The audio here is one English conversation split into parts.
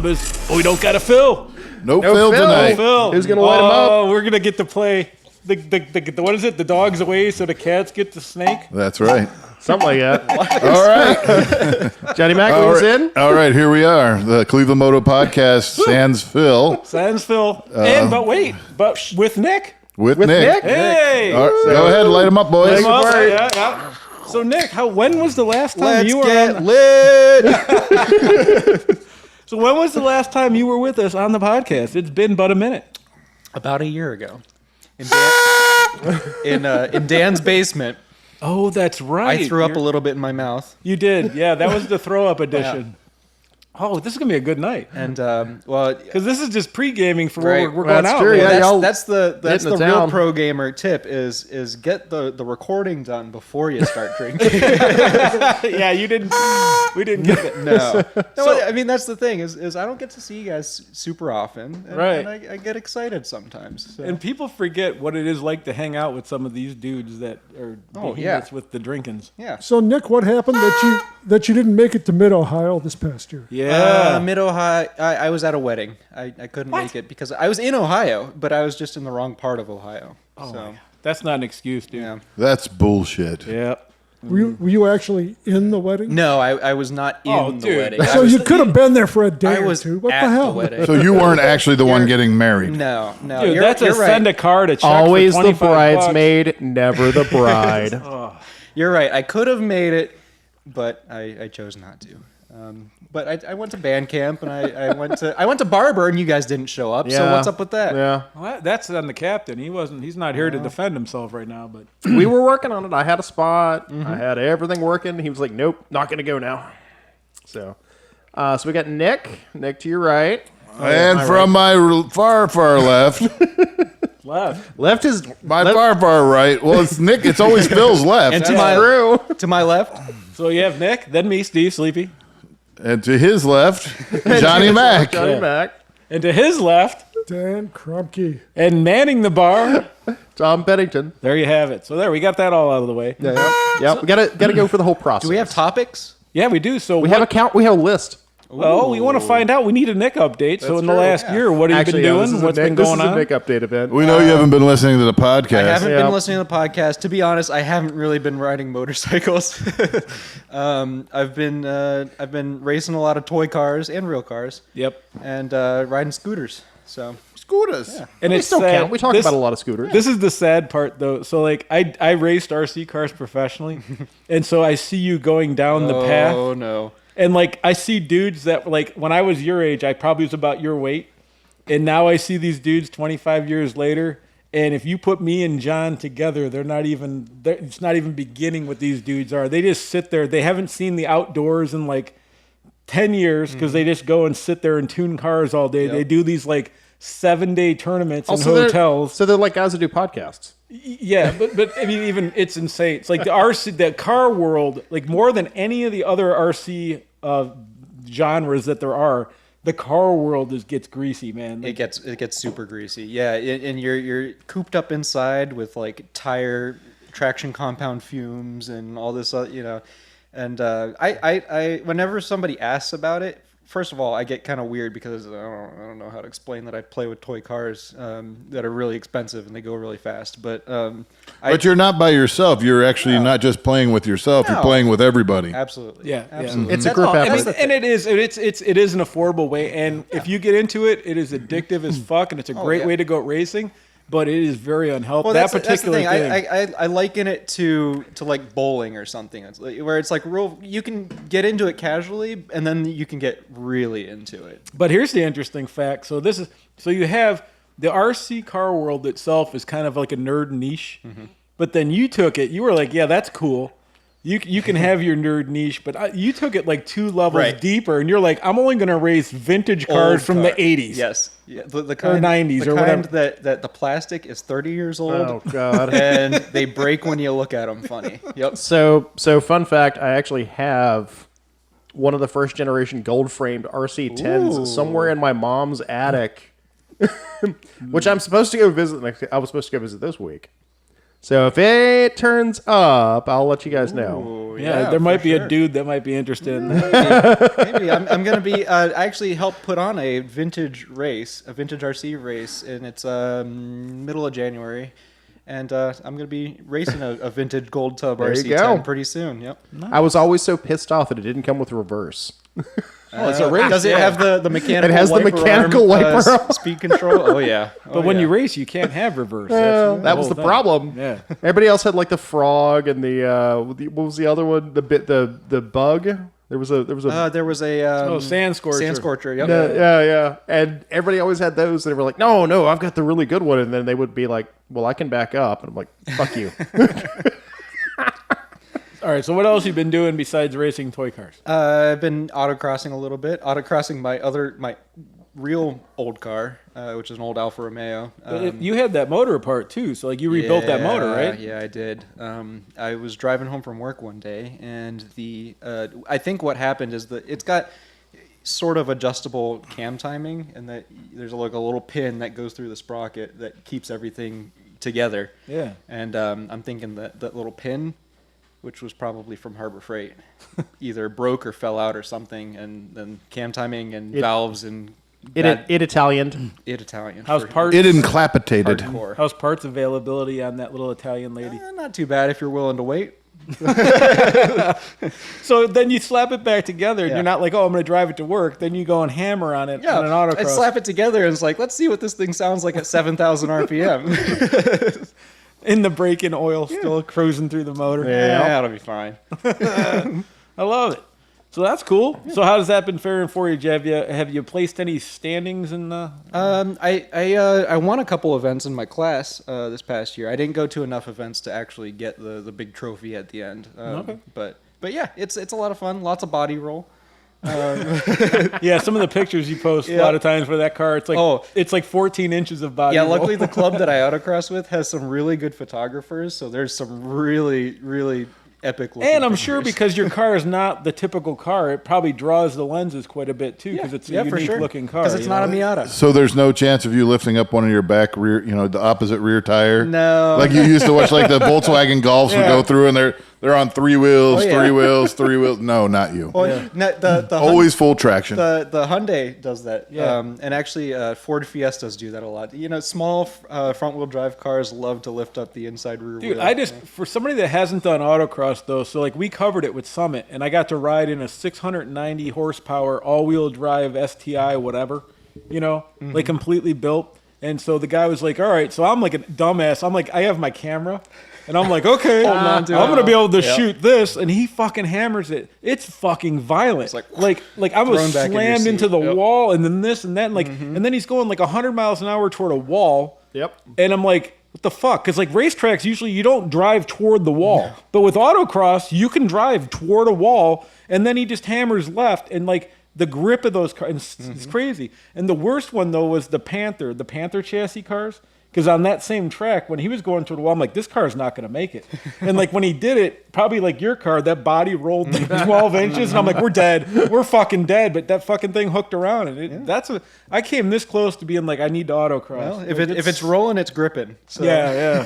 numbers. We don't got a Phil. No Phil tonight. Phil. Who's gonna light him up? Oh, we're gonna get to play the what is it? The dog's away, so the cats get the snake. That's right. Something like that. All right. Johnny Mac, All who's right. in? All right, here we are. The ClevelandMoto podcast, Sans Phil. Sans Phil. But with Nick. With Nick. Hey. All right, go ahead, light them up, boys. Yeah. So Nick, when was the last time you were on lit. So when was the last time you were with us on the podcast? It's been but a minute. About a year ago, in Dan's basement. Oh, that's right. I threw up a little bit in my mouth. You did, yeah. That was the throw up edition. Oh, this is gonna be a good night. And because this is just pre-gaming for right. where we're going out. True. Man. Yeah, that's the real town. pro gamer tip is get the recording done before you start drinking. Yeah, we didn't get that. No. So- I mean that's the thing is I don't get to see you guys super often, and, Right. and I get excited sometimes. So. And people forget what it is like to hang out with some of these dudes that are behemoths with the drinkings. Yeah. So Nick, what happened that you didn't make it to Mid Ohio this past year? Yeah. Mid Ohio. I was at a wedding. I couldn't make it because I was in Ohio, but I was just in the wrong part of Ohio. Oh, so that's not an excuse, dude. yeah. That's bullshit. Yeah. Were you actually in the wedding? No, I was not in the dude. wedding. So you could have been there for a day I was or two. What at the hell? wedding. So you weren't actually the one getting married. No. Dude, that's you're a right. send a card, a check Always for the $25. bridesmaid, never the bride. You're right. I could have made it, but I chose not to. But I went to band camp and I went to Barber and you guys didn't show up. So Yeah. what's up with that? Yeah. Well, that's on the captain. He's not here to defend himself right now, but We were working on it. I had a spot. I had everything working. He was like, nope, not going to go now. So we got Nick. Nick to your right. And from my far, far left, Left is far, far right. Well, it's Nick. It's always Phil's left. And to my left, so you have Nick, then me, Steve Sleepy, And to his left, Johnny Mac. Johnny Mac. and to his left, Dan Krumke. and manning the bar. Tom Pennington. There you have it. So there, we got that all out of the way. Yeah. We gotta go for the whole process. do we have topics? Yeah, we do. So We have a count. We have a list. Well, we want to find out. We need a Nick update. So in the true. last year, what have you been doing? What's been going This is on? a Nick update event. We know you haven't been listening to the podcast. I haven't Yeah. been listening to the podcast. To be honest, I haven't really been riding motorcycles. I've been racing a lot of toy cars and real cars. Yep. And riding scooters. So Scooters. And We it's still sad. count. We talk about a lot of scooters. This is the sad part, though. So, like, I raced RC cars professionally, and so I see you going down the path. Oh no. And like I see dudes that like when I was your age, I probably was about your weight. And now I see these dudes 25 years later. And if you put me and John together, it's not even beginning what these dudes are. They just sit there. They haven't seen the outdoors in like 10 years because they just go and sit there and tune cars all day. Yep. They do these like 7-day tournaments in they're- hotels. So they're like guys that do podcasts. Yeah, but I mean, even it's insane. It's like the car world, like more than any of the other RC genres that there are, the car world gets greasy, man. Like, It gets super greasy. Yeah, and you're cooped up inside with like tire traction compound fumes and all this, And I whenever somebody asks about it, first of all, I get kind of weird because I don't know how to explain that I play with toy cars that are really expensive and they go really fast. But you're not by yourself. You're actually not just playing with yourself. You're No. playing with everybody. absolutely, Yeah. absolutely. It's a group effort. and it is an affordable way, and if you get into it, it is addictive as fuck, and it's a great way to go racing. But it is very unhealthy. Well, that that's particular the thing. thing. I liken it to like bowling or something. It's like, where it's like real. You can get into it casually, and then you can get really into it. But here's the interesting fact. So you have the RC car world itself is kind of like a nerd niche, but then you took it. You were like, yeah, that's cool. You can have your nerd niche, but you took it like 2 levels deeper, and you're like, I'm only going to race vintage cars Old from car. the 80s. Yes. Yeah, the kind, 90s the or kind whatever. that the plastic is 30 years old. Oh, God. And they break when you look at them funny. Yep. So fun fact, I actually have one of the first generation gold framed RC10s somewhere in my mom's attic, which I'm supposed to go visit. I was supposed to go visit this week. So if it turns up, I'll let you guys know. Ooh, Yeah, there might be for a dude that might be interested in that. Maybe I'm gonna be. I actually helped put on a vintage RC race, and it's middle of January, and I'm gonna be racing a vintage Gold Tub There you RC10 go. pretty soon. Yep. I was always so pissed off that it didn't come with reverse. It's a race. Does it have the mechanical? It has the wiper mechanical arm, wiper arm. speed control. Oh yeah. But when you race, you can't have reverse. That's That was whole the thing. problem. Yeah. Everybody else had like the frog and what was the other one? The bug. There was a there was a Sand Scorcher. Sand Scorcher. Yep. yeah. And everybody always had those. They were like, no, I've got the really good one. And then they would be like, well, I can back up. And I'm like, fuck you. All right. So what else you been doing besides racing toy cars? I've been autocrossing a little bit. Autocrossing my real old car, which is an old Alfa Romeo. You had that motor apart too, so like you rebuilt that motor, right? Yeah, I did. I was driving home from work one day, and I think what happened is that it's got sort of adjustable cam timing, and that there's like a little pin that goes through the sprocket that keeps everything together. Yeah. And I'm thinking that little pin, which was probably from Harbor Freight, either broke or fell out or something, and then cam timing and valves and It Italianed. Italian. How's for parts? It incapacitated. hardcore. How's parts availability on that little Italian lady? Not too bad if you're willing to wait. So then you slap it back together, and Yeah. you're not like, oh, I'm going to drive it to work. Then you go and hammer on it on an I autocross. slap it together and it's like, let's see what this thing sounds like at 7,000 RPM. in the brake-in oil, still cruising through the motor. Yeah, that'll be fine. I love it. So that's cool. So how has that been faring for you? Have you placed any standings in the? I won a couple events in my class this past year. I didn't go to enough events to actually get the big trophy at the end. Okay. But yeah, it's a lot of fun. Lots of body roll. Yeah, some of the pictures you post a lot of times for that car, it's like 14 inches of body. Yeah, roll. luckily the club that I autocross with has some really good photographers, so there's some really, really epic looking And I'm sure pictures. because your car is not the typical car, it probably draws the lenses quite a bit too, because it's a unique looking car. Because it's not a Miata. So there's no chance of you lifting up one of your back rear, the opposite rear tire? No. Like you used to watch like the Volkswagen Golfs would go through and they're on three wheels, Oh, yeah. three wheels. No, not you. Well, the Always full traction. The Hyundai does that, Yeah. and actually Ford Fiestas do that a lot. Small front wheel drive cars love to lift up the inside rear Dude, wheel. for somebody that hasn't done autocross though, so like we covered it with Summit, and I got to ride in a 690 horsepower all-wheel drive STI, whatever, like completely built. And so the guy was like, "All right," so I'm like a dumbass. I'm like, I have my camera, and I'm like, "Okay, I'm gonna be able to shoot this," and he fucking hammers it. It's fucking violent. It's like I was thrown back in your slammed seat. into the Yep. wall, and then this and that, and and then he's going like 100 miles an hour toward a wall. Yep. And I'm like, what the fuck? Because like racetracks, usually you don't drive toward the wall. But with autocross, you can drive toward a wall, and then he just hammers left, and like the grip of those cars, it's crazy. And the worst one though was the Panther chassis cars. Because on that same track, when he was going toward the wall, I'm like, this car is not going to make it. And like when he did it, probably like your car, that body rolled like 12 inches, and I'm like, we're dead. We're fucking dead. But that fucking thing hooked around, and I came this close to being like, I need to autocross. Well, if it's rolling, it's gripping. So. Yeah.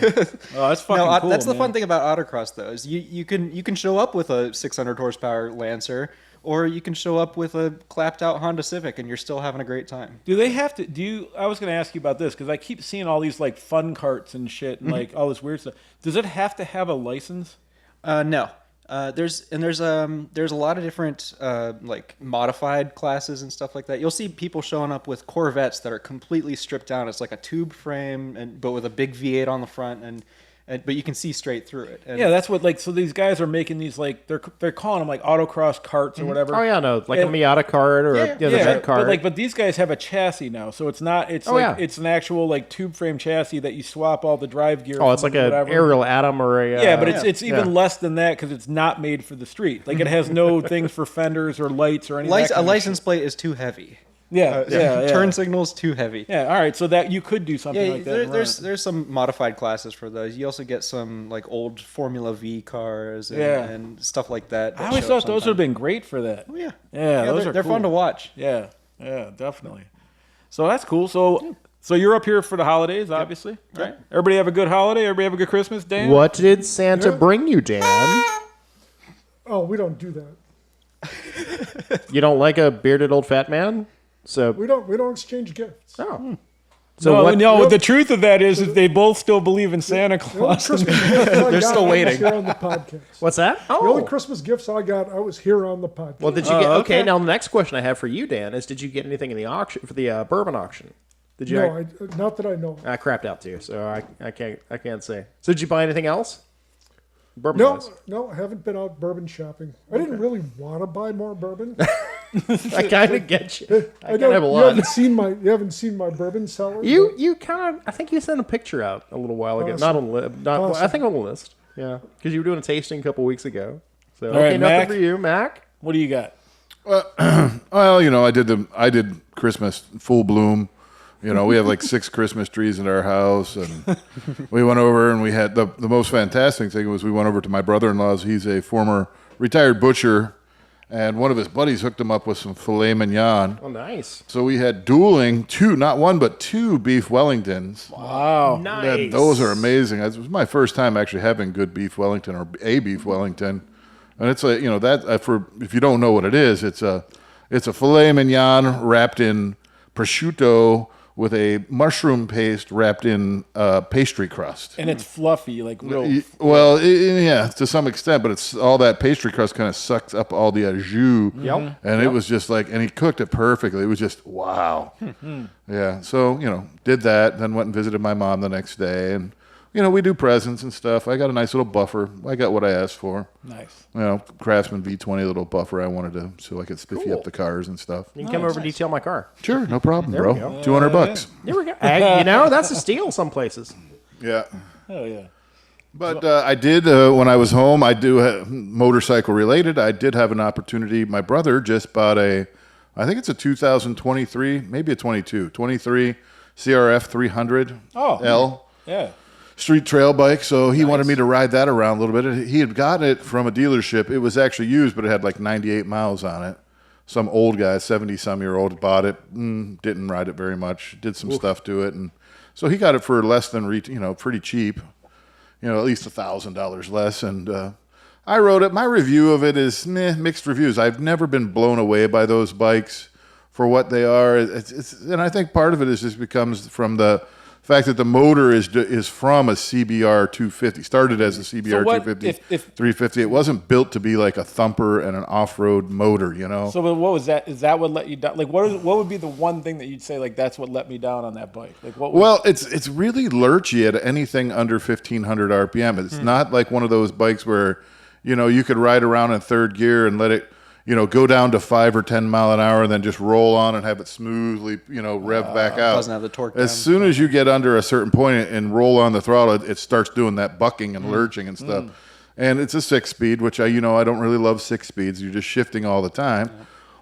Oh, that's fucking No, cool. that's the man. fun thing about autocross though, is you can show up with a 600 horsepower Lancer, or you can show up with a clapped out Honda Civic and you're still having a great time. Do they have to? I was going to ask you about this because I keep seeing all these like fun carts and shit and like all this weird stuff. Does it have to have a license? No. There's a lot of different like modified classes and stuff like that. You'll see people showing up with Corvettes that are completely stripped down. It's like a tube frame but with a big V8 on the front but you can see straight through it. And Yeah, that's what like. So these guys are making these like they're calling them like autocross carts or whatever. Oh yeah, no, like And- a Miata cart or the Vet cart. but these guys have a chassis now, so it's not. It's it's an actual like tube frame chassis that you swap all the drive gear. it's from like whatever. an aerial Atom or a Yeah, but it's even less than that because it's not made for the street. Like it has no things for fenders or lights or anything. a license plate is too heavy. Yeah. Turn signals too heavy. Yeah, all right. So that you could do something like that. and run it. There's some modified classes for those. You also get some like old Formula V cars and stuff like that. I always thought those would have been great for that. Oh yeah, Yeah, those are they're cool. fun to watch. Yeah, definitely. So that's cool. So So you're up here for the holidays, obviously, right? Everybody have a good holiday. Everybody have a good Christmas, Dan. What did Santa bring you, Dan? Oh, we don't do that. You don't like a bearded old fat man? So We don't exchange gifts. oh. So No, what? no. The truth of that is they both still believe in Santa The only Claus. Christmas gifts I They're got, still I was waiting. here on the podcast. What's that? The only Oh. Christmas gifts I got, I was here on the podcast. Well, did you get? Okay. okay. Now the next question I have for you, Dan, is: did you get anything in the auction for the bourbon auction? Did you? no, not that I know of. I crapped out too, so I can't say. So did you buy anything else? Bourbon No, wise? no, I haven't been out bourbon shopping. I didn't really want to buy more bourbon. I kind of get you. I kind of have a you lot. haven't seen my bourbon cellar. You kind of. I think you sent a picture out a little while ago. Not on not. I think on the list. Yeah, because you were doing a tasting a couple weeks ago. So All okay, right, nothing Mac. for you, Mac. What do you got? Well, I did Christmas full bloom. We have like 6 Christmas trees in our house, and we went over and we had the most fantastic thing was we went over to my brother-in-law's. He's a former retired butcher, and one of his buddies hooked him up with some filet mignon. Oh, nice. So we had dueling not one but 2 beef Wellingtons. Wow. Nice. And those are amazing. It was my first time actually having good beef Wellington or a beef Wellington, and it's that for if you don't know what it is, it's a filet mignon wrapped in prosciutto with a mushroom paste wrapped in pastry crust. And it's fluffy, like real. Well, yeah, to some extent, but it's all that pastry crust kind of sucks up all the jus. Yep. And it was just like, and he cooked it perfectly. It was just, wow. Yeah. So, did that, then went and visited my mom the next day. And, we do presents and stuff. I got a nice little buffer. I got what I asked for. Nice. Craftsman V20 little buffer I wanted to, so I could spiffy up the cars and stuff. You can come over and detail my car. Sure, no problem, bro. we go. $200. There we go. Hey, that's a steal some places. Yeah. Oh yeah. But I did, when I was home, I do have motorcycle related. I did have an opportunity. My brother just bought I think it's a 2023, maybe a 23 CRF 300 L Yeah. street trail bike. So he wanted me to ride that around a little bit. He had gotten it from a dealership. It was actually used, but it had like 98 miles on it. Some old guy, 70-some-year-old, bought it, didn't ride it very much, did some stuff to it. And so he got it for less than, pretty cheap. At least $1,000 less, and I rode it. My review of it is mixed reviews. I've never been blown away by those bikes for what they are. And I think part of it is just becomes from the fact that the motor is from a CBR 250. Started as a CBR 250, 350. It wasn't built to be like a thumper and an off-road motor, So what was that? Is that what let you down? Like, what would be the one thing that you'd say, like, that's what let me down on that bike? Like, what? Well, it's really lurchy at anything under 1,500 RPM. It's not like one of those bikes where, you could ride around in third gear and let it, go down to 5 or 10 mile an hour and then just roll on and have it smoothly, rev back out. Doesn't have the torque As down. soon as you get under a certain point and roll on the throttle, it starts doing that bucking and lurching and stuff. And it's a 6-speed, which I don't really love 6 speeds. You're just shifting all the time.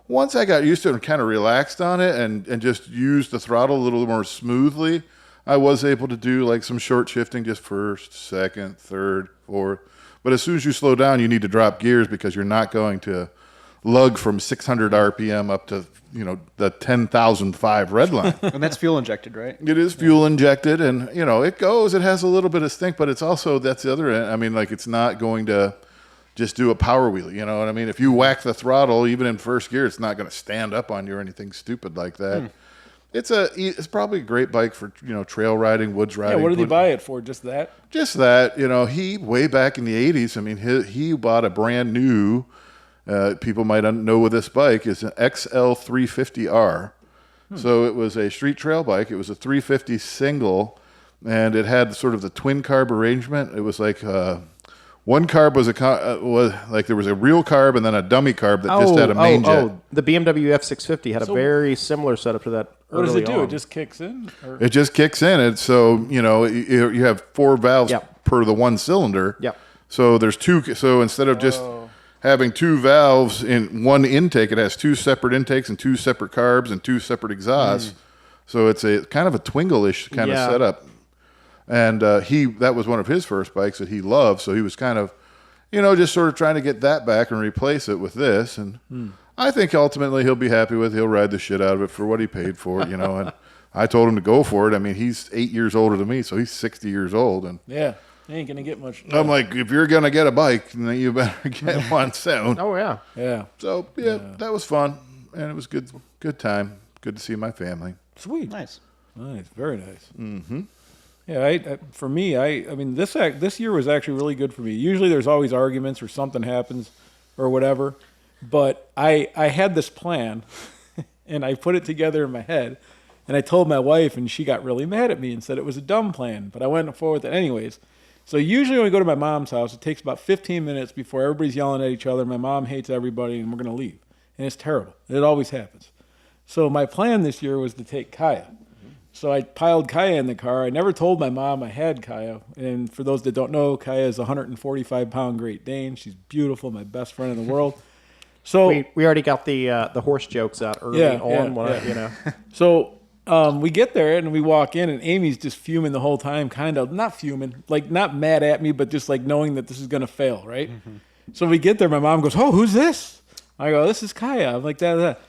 Once I got used to it and kind of relaxed on it and just used the throttle a little more smoothly, I was able to do like some short shifting, just first, second, third, fourth. But as soon as you slow down, you need to drop gears because you're not going to lug from 600 RPM up to, the 10,005 red line. And that's fuel injected, right? It is fuel injected, and, it goes. It has a little bit of stink, but it's also, that's the other end. I mean, like, it's not going to just do a power wheelie, you know what I mean? If you whack the throttle, even in first gear, it's not going to stand up on you or anything stupid like that. It's probably a great bike for, trail riding, woods riding. Yeah, what did he buy it for? Just that? Just that, he, way back in the 80s, I mean, he bought a brand new, people might know with this bike, is an XL350R. So it was a street trail bike. It was a 350 single, and it had sort of the twin carb arrangement. It was like one carb was like there was a real carb and then a dummy carb that just had a main jet. The BMW F650 had a very similar setup to that. What does it do? On. It just kicks in? Or? It just kicks in. And so, you have 4 valves per the one cylinder. Yep. So there's 2. So instead of just having 2 valves in one intake, it has 2 separate intakes and 2 separate carbs and 2 separate exhausts. So it's a kind of a Twingle-ish kind of setup. And that was one of his first bikes that he loved. So he was kind of, just sort of trying to get that back and replace it with this. And I think ultimately he'll be happy with it. He'll ride the shit out of it for what he paid for it, And I told him to go for it. I mean, he's 8 years older than me, so he's 60 years old. And Yeah. He ain't going to get much. I'm like, if you're going to get a bike, then you better get one soon. Oh, yeah. Yeah. So, yeah, that was fun. And it was good time. Good to see my family. Sweet. Nice. Nice. Very nice. Mm-hmm. Yeah, for me, I mean, this year was actually really good for me. Usually there's always arguments or something happens or whatever. But I had this plan, and I put it together in my head. And I told my wife, and she got really mad at me and said it was a dumb plan. But I went forward with it anyways. So usually when we go to my mom's house, it takes about 15 minutes before everybody's yelling at each other. My mom hates everybody, and we're going to leave. And it's terrible. It always happens. So my plan this year was to take Kaya. So I piled Kaya in the car. I never told my mom I had Kaya. And for those that don't know, Kaya is a 145-pound Great Dane. She's beautiful, my best friend in the world. So We already got the horse jokes out early you know. So we get there and we walk in, and Amy's just fuming the whole time, kind of. Not fuming, like not mad at me, but just like knowing that this is going to fail, right? Mm-hmm. So we get there. My mom goes, "Oh, who's this?" I go, "This is Kaya." I'm like, that.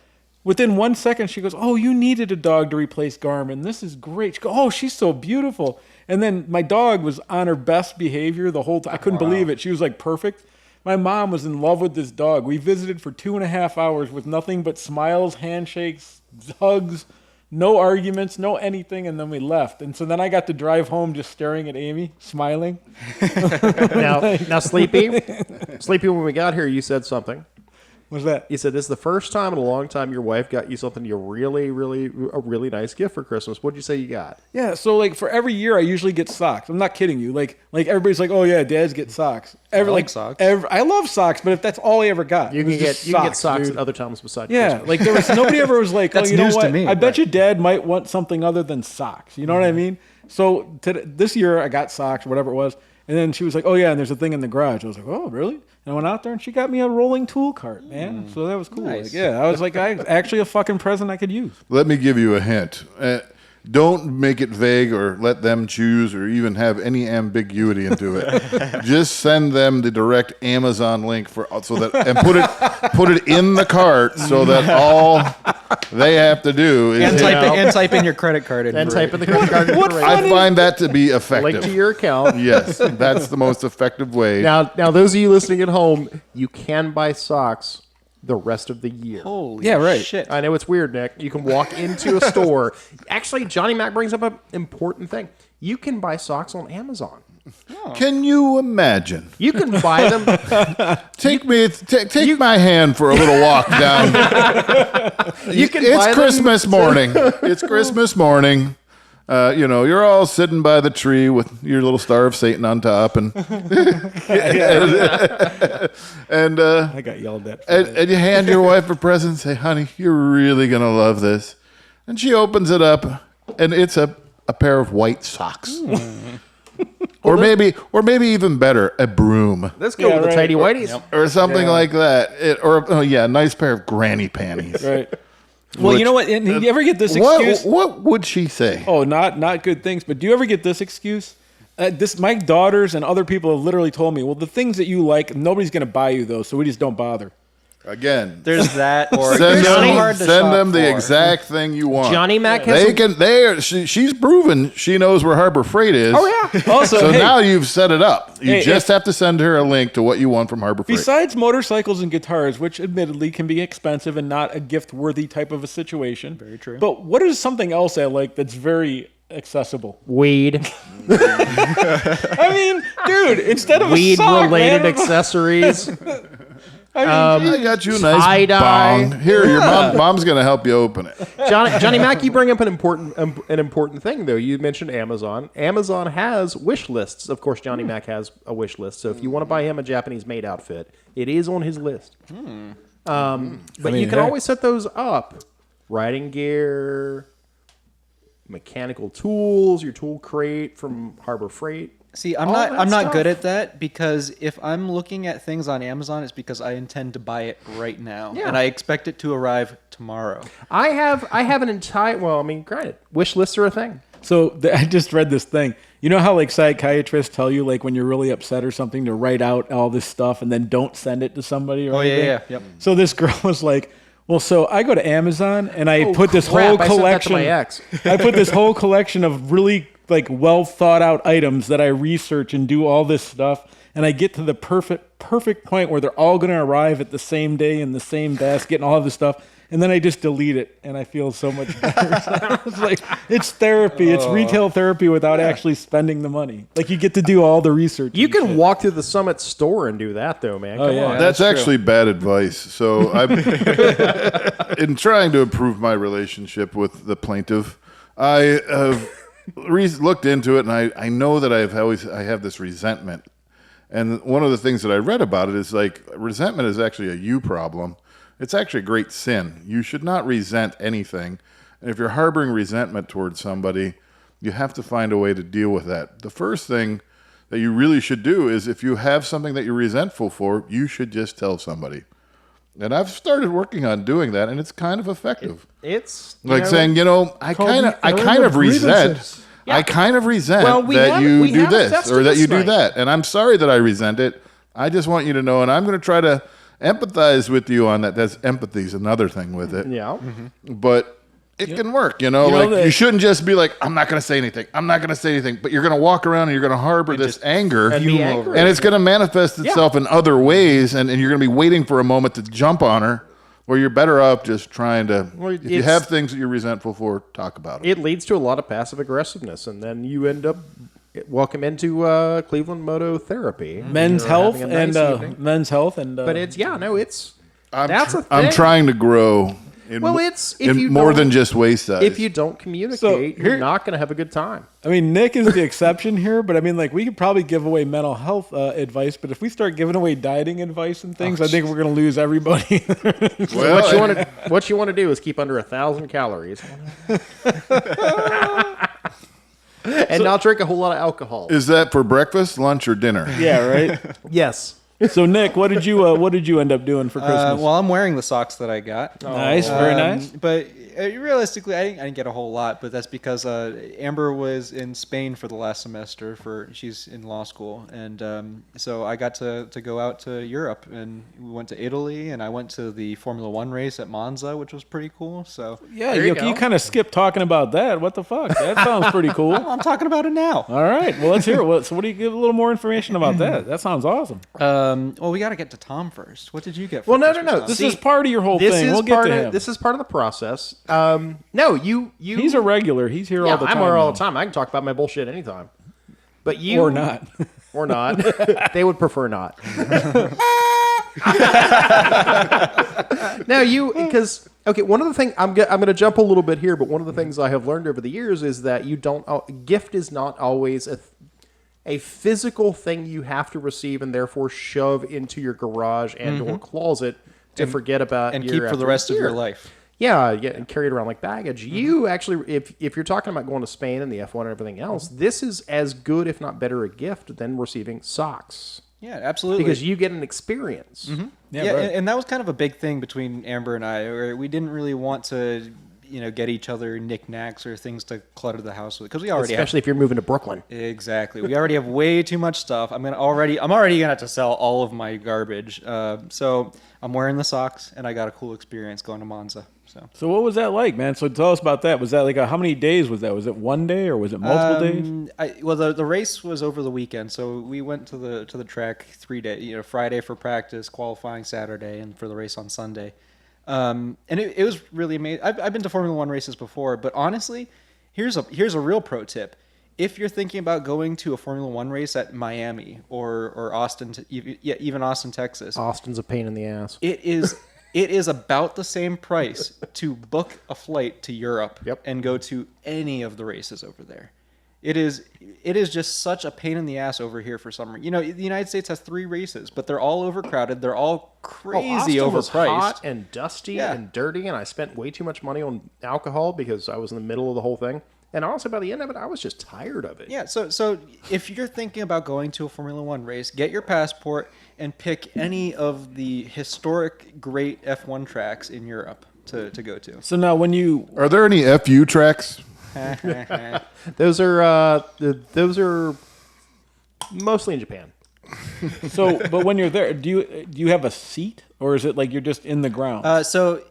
Within 1 second, she goes, "Oh, you needed a dog to replace Garmin. This is great." She goes, "Oh, she's so beautiful." And then my dog was on her best behavior the whole time. I couldn't believe it. She was like perfect. My mom was in love with this dog. We visited for 2.5 hours with nothing but smiles, handshakes, hugs, no arguments, no anything, and then we left. And so then I got to drive home just staring at Amy, smiling. Now, Sleepy, when we got here, you said something. What's that? You said this is the first time in a long time your wife got you something a really nice gift for Christmas. What'd you say you got? Yeah, so like for every year I usually get socks. I'm not kidding you. Like everybody's like, "Oh yeah, dads get socks." I like socks. I love socks, but if that's all I ever got, You it was can just get socks dude. at other times besides Yeah, Christmas. like there was nobody ever was like, "Oh, That's you know news to what? me, I bet but- your dad might want something other than socks." You know what I mean? So this year I got socks or whatever it was, and then she was like, "Oh yeah, and there's a thing in the garage." I was like, "Oh really?" And I went out there and she got me a rolling tool cart, man. So that was cool. Nice. Like, yeah, I was like, actually a fucking present I could use. Let me give you a hint. Don't make it vague or let them choose or even have any ambiguity into it. Just send them the direct Amazon link and put it in the cart so that all they have to do is And type in your credit card in. And for type it. in the credit card. I find that to be effective. Link to your account. Yes, that's the most effective way. Now, those of you listening at home, you can buy socks the rest of the year. Holy Yeah, right. shit. I know it's weird, Nick. You can walk into a store. Actually, Johnny Mac brings up an important thing. You can buy socks on Amazon. Can you imagine? You can buy them. Take my hand for a little walk down. You can It's buy them. Christmas morning. It's Christmas morning. You're all sitting by the tree with your little Star of Satan on top, and I got yelled at. and you hand your wife a present and say, "Honey, you're really gonna love this." And she opens it up, and it's a pair of white socks. Or maybe even better, a broom Let's go with the tidy whities. or something like that. A nice pair of granny panties. Right. Well, you know what? And you ever get this excuse? What would she say? Oh, not good things. But do you ever get this excuse? My daughters and other people have literally told me, "Well, the things that you like, nobody's going to buy you those, so we just don't bother." Again, There's that, or send you're so hard to shop them the for. exact thing you want. Johnny Mac has She's proven she knows where Harbor Freight is. Oh, yeah. Also, So hey, now you've set it up. You Hey, just have to send her a link to what you want from Harbor Freight. besides motorcycles and guitars, which admittedly can be expensive and not a gift-worthy type of a situation. Very true. But what is something else I like that's very accessible? weed, I mean, dude, instead of a sock, weed-related man, accessories. I got you a nice tie-dye. bong. Here, your mom's going to help you open it. Johnny Mac, you bring up an important thing though. You mentioned Amazon. Amazon has wish lists. Of course, Johnny Mac has a wish list. So if you want to buy him a Japanese-made outfit, it is on his list. But you can always set those up. Riding gear, mechanical tools, your tool crate from Harbor Freight. See, I'm All not that good stuff. at that, because if I'm looking at things on Amazon, it's because I intend to buy it right now, Yeah. and I expect it to arrive tomorrow. I have an entire. Well, I mean, granted, wish lists are a thing. So I just read this thing. You know how like psychiatrists tell you like when you're really upset or something to write out all this stuff and then don't send it to somebody or anything? yeah. Yep. So this girl was like, Well, so I go to Amazon and I put this crap, whole I sent that to collection. my ex. I put this whole collection of really like well thought out items that I research and do all this stuff, and I get to the perfect point where they're all going to arrive at the same day in the same basket and all of this stuff. And then I just delete it, and I feel so much better. It's like it's therapy. It's retail therapy without actually spending the money. Like you get to do all the research. You and can shit. walk through the Summit store and do that, though, man. Come yeah. on. That's actually bad advice. So I'm in trying to improve my relationship with the plaintiff. I have looked into it, and I know that I have this resentment. And one of the things that I read about it is like resentment is actually a you problem. It's actually a great sin. You should not resent anything. And if you're harboring resentment towards somebody, you have to find a way to deal with that. The first thing that you really should do is if you have something that you're resentful for, you should just tell somebody. And I've started working on doing that, and it's kind of effective. It's Like saying, I kind of grievances. resent Well, we that have- you we do have a this or that Festivus you do night. that. And I'm sorry that I resent it. I just want you to know, and I'm going to try to empathize with you on that. That's empathy is another thing with it. Yeah. But it can work, know like that- you shouldn't just be like, I'm not going to say anything. I'm not going to say anything. But you're going to walk around and you're going to harbor this anger. and be angry. And it's going to manifest itself in other ways. And you're going to be waiting for a moment to jump on her. Where you're better off just trying to, if you it's- have things that you're resentful for, talk about it. It leads to a lot of passive aggressiveness, and then you end up welcome into ClevelandMoto therapy. men's You're health having a nice evening. men's health and. But it's that's I'm a I'm thing. trying to grow in, Well, it's- if in you more don't- than just waist size. if you don't communicate, here- you're not going to have a good time. I mean, Nick is the exception here, but I mean, like we could probably give away mental health advice, but if we start giving away dieting advice and things, I think we're going to lose everybody. well, What you want to do is keep under 1,000 calories, and not drink a whole lot of alcohol. is that for breakfast, lunch, or dinner? Yeah, right. Yes. So Nick, what did you end up doing for Christmas? Well, I'm wearing the socks that I got. Nice, very nice. But realistically, I didn't get a whole lot. But that's because Amber was in Spain for the last semester. She's in law school, and so I got to go out to Europe, and we went to Italy, and I went to the Formula One race at Monza, which was pretty cool. So Yeah, There you, you go. you kind of skipped talking about that. What the fuck? That sounds pretty cool. I'm talking about it now. All right, well let's hear it. So what do you give a little more information about that? That sounds awesome. Well, we got to get to Tom first. What did you get? For Well, no, Christmas, Tom? This See, is part of your whole This thing. is We'll get part to of him. this is part of the process. No, you. He's a regular. He's here Yeah, all the time. I'm here all now. the time. I can talk about my bullshit anytime. But you Or not. or not. They would prefer not. No, because okay. One of the things I'm going to jump a little bit here, but one of the things I have learned over the years is that you don't gift is not always a physical thing you have to receive and therefore shove into your garage and or closet to forget about and year keep for after the rest of year. your life. Yeah, and carry it around like baggage. You actually, if you're talking about going to Spain and the F1 and everything else, this is as good, if not better, a gift than receiving socks Yeah, absolutely. because you get an experience. Yeah, right. and that was kind of a big thing between Amber and I, where we didn't really want to, get each other knickknacks or things to clutter the house with, because we already Especially if you're moving to Brooklyn. exactly. We already have way too much stuff. I'm already gonna have to sell all of my garbage. So I'm wearing the socks, and I got a cool experience going to Monza. So what was that like, man? So tell us about that. Was that like how many days was that? Was it one day or was it multiple days? The race was over the weekend, so we went to the track 3 days. Friday for practice, qualifying Saturday, and for the race on Sunday. And it was really amazing. I've been to Formula One races before, but honestly, here's a real pro tip. If you're thinking about going to a Formula One race at Miami or Austin, even Austin, Texas, Austin's a pain in the ass. it is about the same price to book a flight to Europe and go to any of the races over there. It is just such a pain in the ass over here for some reason. The United States has 3 races, but they're all overcrowded. They're all crazy Austin was overpriced. hot and dusty Yeah. and dirty, and I spent way too much money on alcohol because I was in the middle of the whole thing. And honestly, by the end of it, I was just tired of it. Yeah, so if you're thinking about going to a Formula One race, get your passport and pick any of the historic great F1 tracks in Europe to go to. So now when you Are there any FU tracks? Those are mostly in Japan. but when you're there, do you have a seat or is it like you're just in the ground? So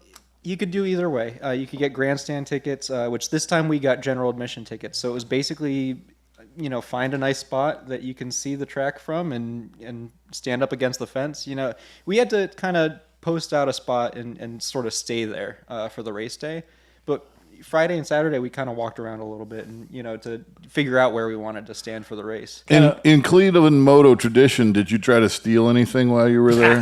You could do either way. You could get grandstand tickets, which this time we got general admission tickets. So it was basically, find a nice spot that you can see the track from and stand up against the fence. We had to kind of post out a spot and sort of stay there for the race day. But Friday and Saturday, we kind of walked around a little bit and, to figure out where we wanted to stand for the race. In Cleveland Moto tradition, did you try to steal anything while you were there?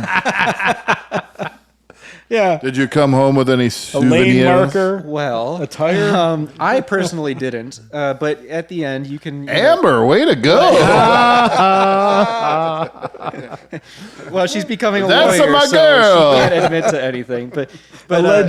Yeah. Did you come home with any A souvenirs? lane marker. Well, A tire. I personally didn't, but at the end, you can... Amber, way to go. Well, she's becoming a That's lawyer, my so girl. she can't admit to anything. But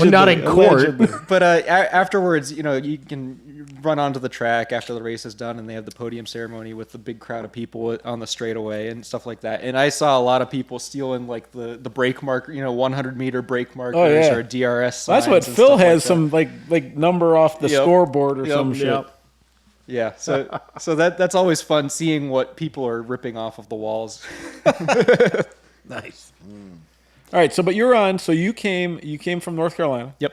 not in court. But afterwards, you can run onto the track after the race is done, and they have the podium ceremony with the big crowd of people on the straightaway and stuff like that. And I saw a lot of people stealing like the brake marker, 100-meter brake markers or DRS signs. That's what and Phil stuff has, like that. some like number off the scoreboard or some shit. Yeah, so that's always fun seeing what people are ripping off of the walls. Nice. All right, but you're on. So you came from North Carolina. Yep.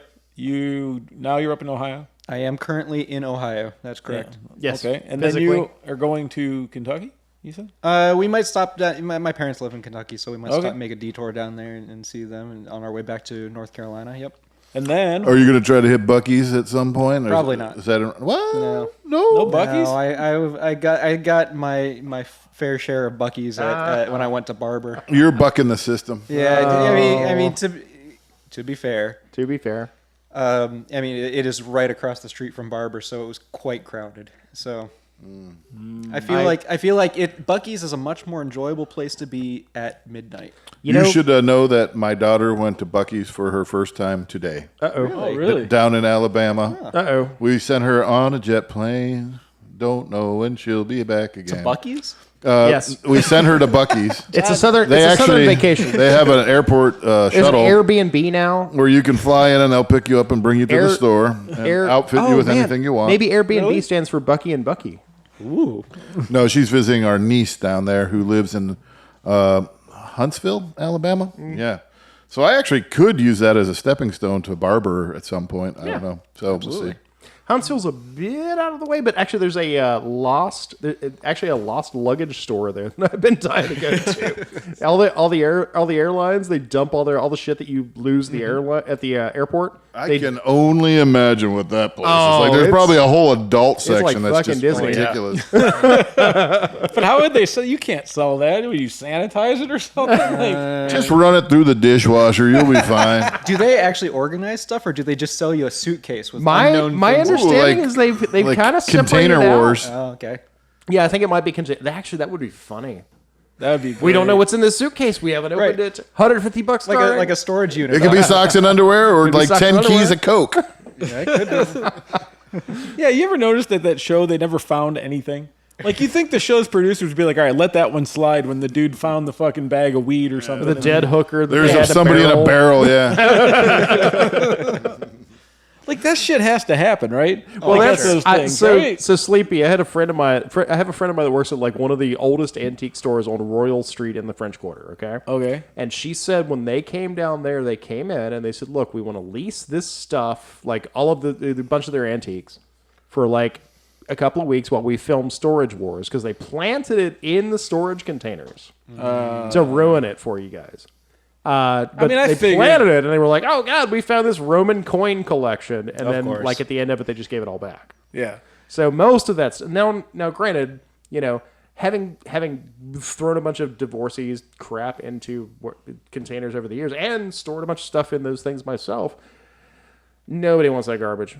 Now you're up in Ohio. I am currently in Ohio. That's correct. Yes. Okay, and physically. then you are going to Kentucky. You said? We might stop. My parents live in Kentucky, so we might Okay. make a detour down there and see them, and on our way back to North Carolina. Yep. And then Are you going to try to hit Buc-ee's at some point? Or Probably not. Is that what? No. no Buc-ee's. No, I got my fair share of Buc-ee's when I went to Barber. You're bucking the system. Yeah, I mean to be fair, it is right across the street from Barber, so it was quite crowded. So I feel like Buc-ee's is a much more enjoyable place to be at midnight. You should know that my daughter went to Buc-ee's for her first time today. Oh, really? Down in Alabama. Uh-oh. We sent her on a jet plane. Don't know when she'll be back again. Buc-ee's? Yes. We sent her to Buc-ee's. It's a southern vacation. They have an airport There's shuttle an Airbnb now. where you can fly in and they'll pick you up and bring you to the store and outfit you with anything you want. Maybe Airbnb stands for Bucky and Bucky. Ooh. No, she's visiting our niece down there who lives in Huntsville, Alabama. Yeah. So I actually could use that as a stepping stone to Barber at some point. I don't know. So we'll see. Huntsville's a bit out of the way, but actually there's a lost luggage store there that I've been dying to go to. all the airlines, they dump all the shit that you lose the airline at the airport. I can only imagine what that place is Oh, like. There's it's- probably a whole adult section like that's fucking just Disney. ridiculous. But how would they sell? You can't sell that. Would you sanitize it or something? Just run it through the dishwasher. You'll be fine. Do they actually organize stuff, or do they just sell you a suitcase with My unknown things? understanding like- is they've like kind of Container Wars. Oh, okay. Yeah, I think it might be. Actually, that would be funny. That would be. Great. We don't know what's in this suitcase. We haven't opened Right. it. $150 Like a storage unit. It could be socks and underwear or like socks 10 and keys underwear. of Coke. Yeah, it could be. Yeah, you ever noticed that show they never found anything? Like you think the show's producers would be like, all right, let that one slide when the dude found the fucking bag of weed or something. The dead hooker. that There's they had somebody in a barrel, yeah. Like that shit has to happen, right? Well, Like, that's those things, so right? Sleepy. I had a friend of mine. I have a friend of mine that works at like one of the oldest antique stores on Royal Street in the French Quarter. Okay. Okay. And she said when they came down there, they came in and they said, "Look, we want to lease this stuff, like all of the bunch of their antiques, for like a couple of weeks while we film Storage Wars because they planted it in the storage containers to ruin it for you guys." But I they figured- planted it, and they were like, "Oh God, we found this Roman coin collection," and then course. like at the end of it, they just gave it all back. Yeah. So most of that's now. Granted, having thrown a bunch of divorcees crap into containers over the years and stored a bunch of stuff in those things myself, nobody wants that garbage.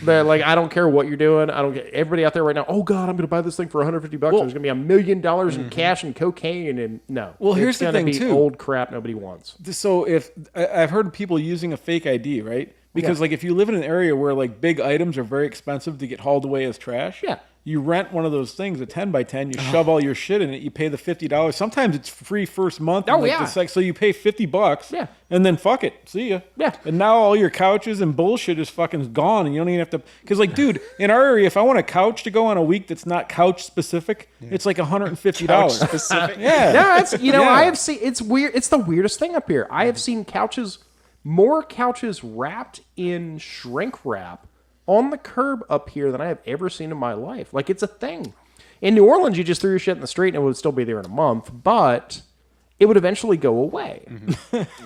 But like, I don't care what you're doing. I don't care. Everybody out there right now. Oh God, I'm going to buy this thing for $150. There's going to be $1 million in cash and cocaine, and no. Well, here's it's the gonna thing, be too. old crap nobody wants. So I've heard people using a fake ID, right? Because like if you live in an area where like big items are very expensive to get hauled away as trash, Yeah. you rent one of those things, a 10x10, you shove all your shit in it, you pay the $50. Sometimes it's free first month. Oh, and, like, yeah. so you pay $50. Yeah. And then fuck it. See ya. Yeah. And now all your couches and bullshit is fucking gone and you don't even have to, because like, dude, in our area, if I want a couch to go on a week that's not couch specific, it's like $150. Specific. Yeah. No, it's Yeah. I have seen it's weird. It's the weirdest thing up here. I have seen couches more couches wrapped in shrink wrap on the curb up here than I have ever seen in my life. Like, it's a thing. In New Orleans, you just threw your shit in the street and it would still be there in a month, but it would eventually go away.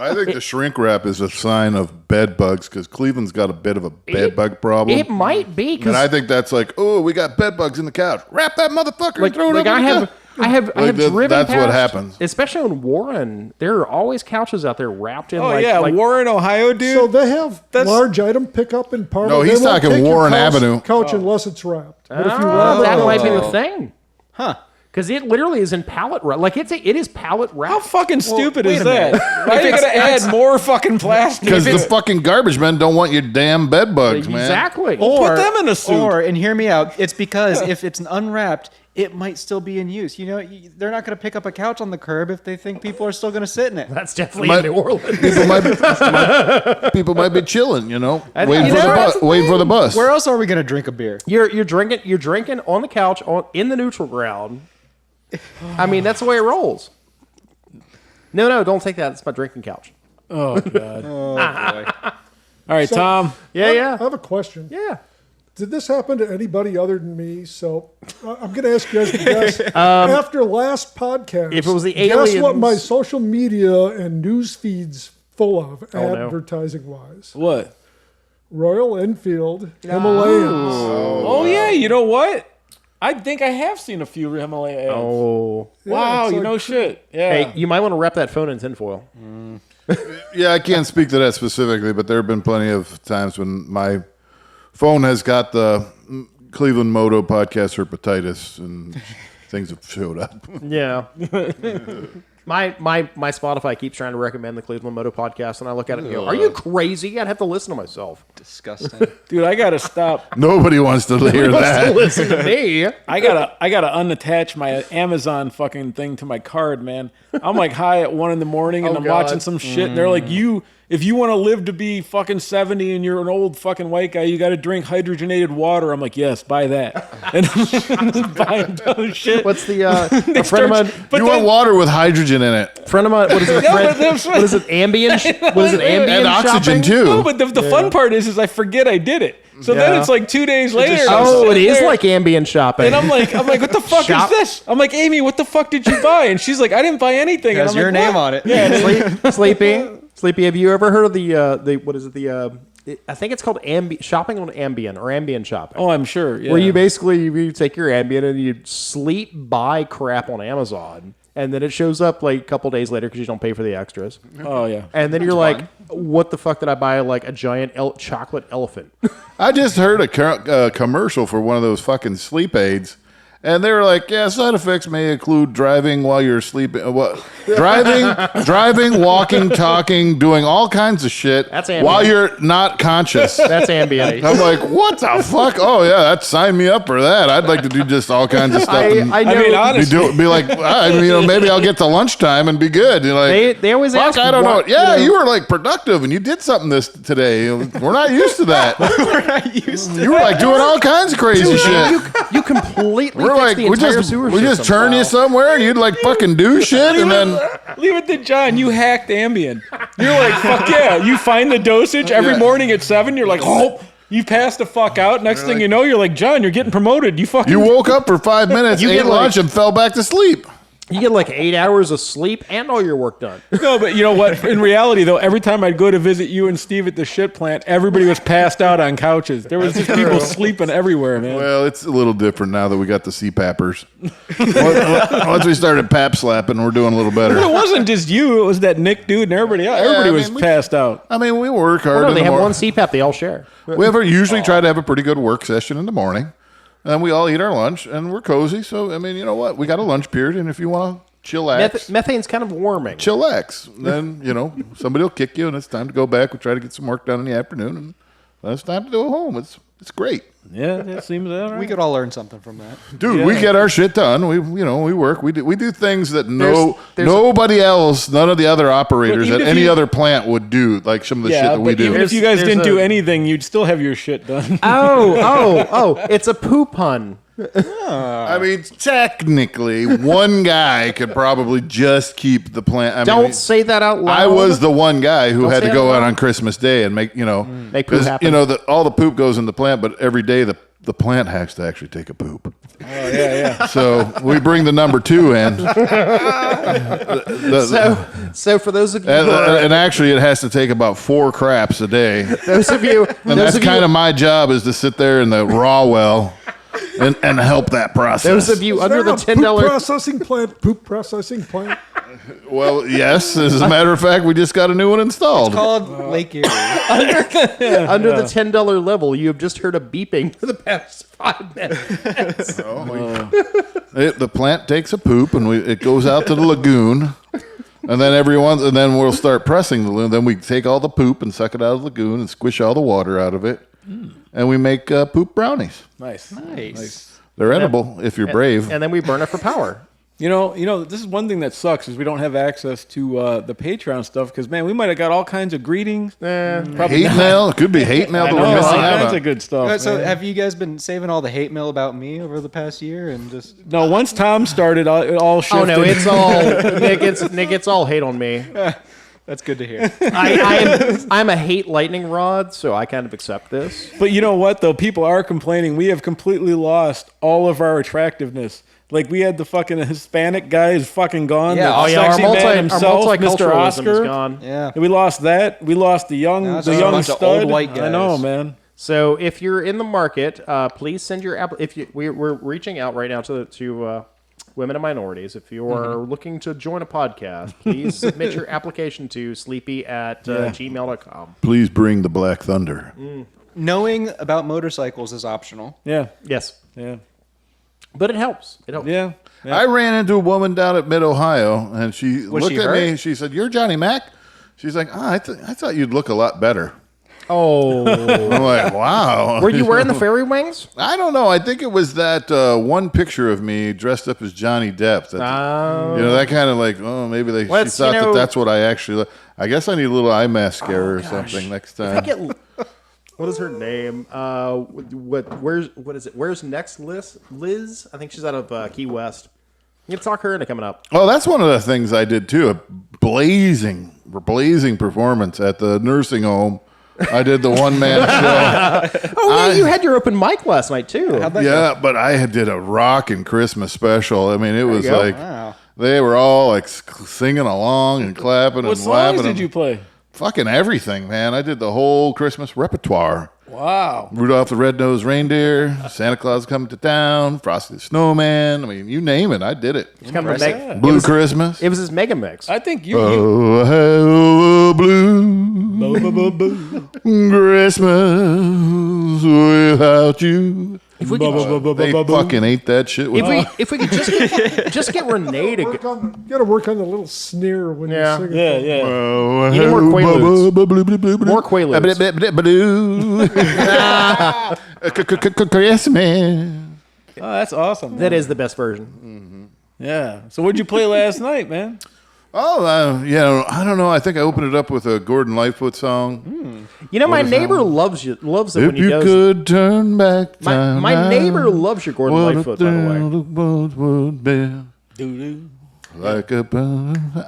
I think the shrink wrap is a sign of bed bugs because Cleveland's got a bit of a bed bug problem. It might be. And I think that's like, oh, we got bed bugs in the couch. Wrap that motherfucker and throw it over the couch. I have driven that's past, what happens. Especially in Warren, there are always couches out there wrapped in. Warren, Ohio, dude. So they have large item pickup in Parma. No, he's They won't talking take your Warren Avenue. couch unless it's wrapped. But if you wrap that it, might be the thing, Huh. because it literally is in pallet wrap. Like it is pallet wrap. How fucking stupid wait is a minute. that? Why are you gonna add more fucking plastic? Because the fucking garbage men don't want your damn bed bugs, man. Exactly. Put them in a suit. And hear me out, it's because if it's unwrapped, it might still be in use. You know, they're not going to pick up a couch on the curb if they think people are still going to sit in it. That's definitely in New Orleans. People might be chilling, you know, I- waiting you for know, the that's the waiting for the bus. Where else are we going to drink a beer? You're drinking on the couch in the neutral ground. I mean, that's the way it rolls. No, don't take that. It's my drinking couch. Oh god. Oh, boy. All right, So- Tom. Yeah. I have a question. Yeah. Did this happen to anybody other than me? So I'm going to ask you guys to guess. After last podcast, if it was the guess what aliens- my social media and news feeds full of no. advertising wise? What? Royal Enfield Himalayas. Oh yeah, you know what? I think I have seen a few Himalaya ads. Oh. Wow, it's you like- know shit. Yeah. Hey, you might want to wrap that phone in tinfoil. Yeah, I can't speak to that specifically, but there have been plenty of times when my phone has got the ClevelandMoto podcast herpetitis and things have showed up. Yeah. My Spotify keeps trying to recommend the ClevelandMoto podcast, and I look at it and go, "Are you crazy? I'd have to listen to myself." Disgusting. Dude, I gotta stop. Nobody wants to hear that. Listen to me. I gotta unattach my Amazon fucking thing to my card, man. I'm like high at 1 a.m. and I'm God. watching some shit, and they're like, if you want to live to be fucking 70 and you're an old fucking white guy, you got to drink hydrogenated water. I'm like, yes, buy that. And I'm buying dumb shit. What's the a friend of mine? But You want water with hydrogen in it Friend of mine. What is it? What is it? Ambient. What is it? Ambient and oxygen shopping? too. No, but the fun part is I forget I did it. So then Yeah. it's like 2 days later. and I'm Oh, it sitting is there, like ambient shopping. And I'm like, what the fuck Shop- is this? I'm like, Amy, what the fuck did you buy? And she's like, I didn't buy anything. It has and I'm your like, name what? on it. Yeah. Sleepy. Have you ever heard of the what is it? I think it's called shopping on Ambien or Ambien shopping. Oh, I'm sure. Yeah. Where you basically you take your Ambien and you sleep buy crap on Amazon, and then it shows up like a couple days later because you don't pay for the extras. Oh yeah. And then you're like, what the fuck did I buy? Like a giant chocolate elephant. I just heard a commercial for one of those fucking sleep aids, and they were like, "Yeah, side effects may include driving while you're sleeping, driving, walking, talking, doing all kinds of shit That's Ambien. while you're not conscious." That's Ambien. I'm like, "What the fuck? Oh yeah, that sign me up for that. I'd like to do just all kinds of stuff." and I know. mean, honestly, be like, maybe I'll get to lunchtime and be good. You're like, They always fuck, ask. I don't know. what- Yeah, you were like productive and you did something today. We're not used to that. We're not used to You were like doing all kinds of crazy shit. You completely We're fixed like, the we entire just sewer turn system. you somewhere and you'd like fucking do shit and then leave it to John. You hacked Ambien. You're like, fuck yeah. You find the dosage every Yeah. morning at 7. You're like, oh, you passed the fuck out. Next thing you know, you're like, John, you're getting promoted. You fucking. you woke up for 5 minutes, You ate get like- lunch, and fell back to sleep. You get like 8 hours of sleep and all your work done. No, but you know what? In reality, though, every time I'd go to visit you and Steve at the shit plant, everybody was passed out on couches. There was just people sleeping everywhere, man. Well, it's a little different now that we got the CPAPers. Once we started pap slapping, we're doing a little better. It wasn't just you. It was that Nick dude and everybody else. Everybody I was mean, we- passed out. I mean, we work hard. No, in they the have morning. one CPAP they all share. We usually try to have a pretty good work session in the morning, and we all eat our lunch, and we're cozy. So, I mean, you know what? We got a lunch period, and if you want to chillax, Methane's kind of warming. chillax, then, somebody will kick you, and it's time to go back. We try to get some work done in the afternoon, and then it's time to go home. It's great. Yeah, that seems all right. We could all learn something from that. Dude, we get our shit done. We work. We do things that There's- nobody else, none of the other operators even at if any you- other plant would do, like some of the shit that we but do. even if you guys There's didn't do a- anything, you'd still have your shit done. Oh, it's a poo pun. I mean, technically, one guy could probably just keep the plant. Don't say that out loud. I was the one guy who had say to it go out out loud. on Christmas Day and make Make poop because happen. all the poop goes in the plant, but every day the plant has to actually take a poop. Oh yeah. So we bring the number 2 in. So for those of you who are, And actually, it has to take about 4 craps a day. those of you, And that's kind of my job, is to sit there in the raw well and help that process. those of you under the Is there a $10 poop processing plant. Well, yes. As a matter of fact, we just got a new one installed. Called Lake Erie. under the $10 level, you have just heard a beeping for the past 5 minutes. The plant takes a poop, and it goes out to the lagoon. And then we'll start pressing the lagoon. Then we take all the poop and suck it out of the lagoon and squish all the water out of it. And we make poop brownies. Nice. They're edible if you're brave. And then we burn it for power. You know, this is one thing that sucks is we don't have access to the Patreon stuff because, man, we might have got all kinds of greetings. Probably Hate mail? It could be hate mail I that know, we're all missing out kinds on. of good stuff. So man. have you guys been saving all the hate mail about me over the past year and just? No, once Tom started, it all shifted. Oh no, it's all Nick. It's all hate on me. That's good to hear. I'm a hate lightning rod, so I kind of accept this. But you know what, though? People are complaining. We have completely lost all of our attractiveness. Like, we had the fucking Hispanic guy is fucking gone. Yeah, the oh, yeah, sexy man himself, Mr. multiculturalism Oscar. is gone. Yeah. We lost that. We lost the young, Now it's the just a young bunch of stud. old white I know, guys. man. So if you're in the market, please send your app. We're reaching out right now to women and minorities. If you are looking to join a podcast, please submit your application to sleepy@gmail.com. Please bring the Black Thunder. Knowing about motorcycles is optional. Yeah, Yes, yeah, but it helps. It helps. yeah. I ran into a woman down at Mid-Ohio, and she Was looked she at hurt? me. She said, "You're Johnny Mac?" She's like, I thought you'd look a lot better." Oh, I'm like, wow. were you wearing the fairy wings? I don't know. I think it was that one picture of me dressed up as Johnny Depp. That kind of like, oh, maybe she Let's, thought that's what I actually look. I guess I need a little eye mascara or something next time. What is her name? What is it? Where's next, Liz? I think she's out of Key West. You can talk her into coming up. Oh, that's one of the things I did too. A blazing performance at the nursing home. I did the one-man show. Oh, yeah, you had your open mic last night too. Yeah, but I did a rockin' Christmas special. I mean, it was go. like Wow. they were all like singing along and clapping What and laughing. songs did you play? Fucking everything, man. I did the whole Christmas repertoire. Wow. Rudolph the Red-Nosed Reindeer, Santa Claus Coming to Town, Frosty the Snowman. I mean, you name it, I did it. It's kind of a meg- Blue Christmas. It was his mega mix. I think you. Oh, how blue Christmas without you. If we could, They fucking ate that shit. With if we could just get Renee to go. Got to work on the little sneer when Yeah. you sing. Yeah, yeah. Oh, You need more Quaaludes. More Christmas. Oh, that's awesome. That is the best version. Yeah. So what'd you play last night, man? Oh, yeah. I don't know. I think I opened it up with a Gordon Lightfoot song. You know, my is that neighbor one? loves it If when he you does. could turn back time. My neighbor loves your Gordon what Lightfoot, by the way. the world would be Doo-doo. like a.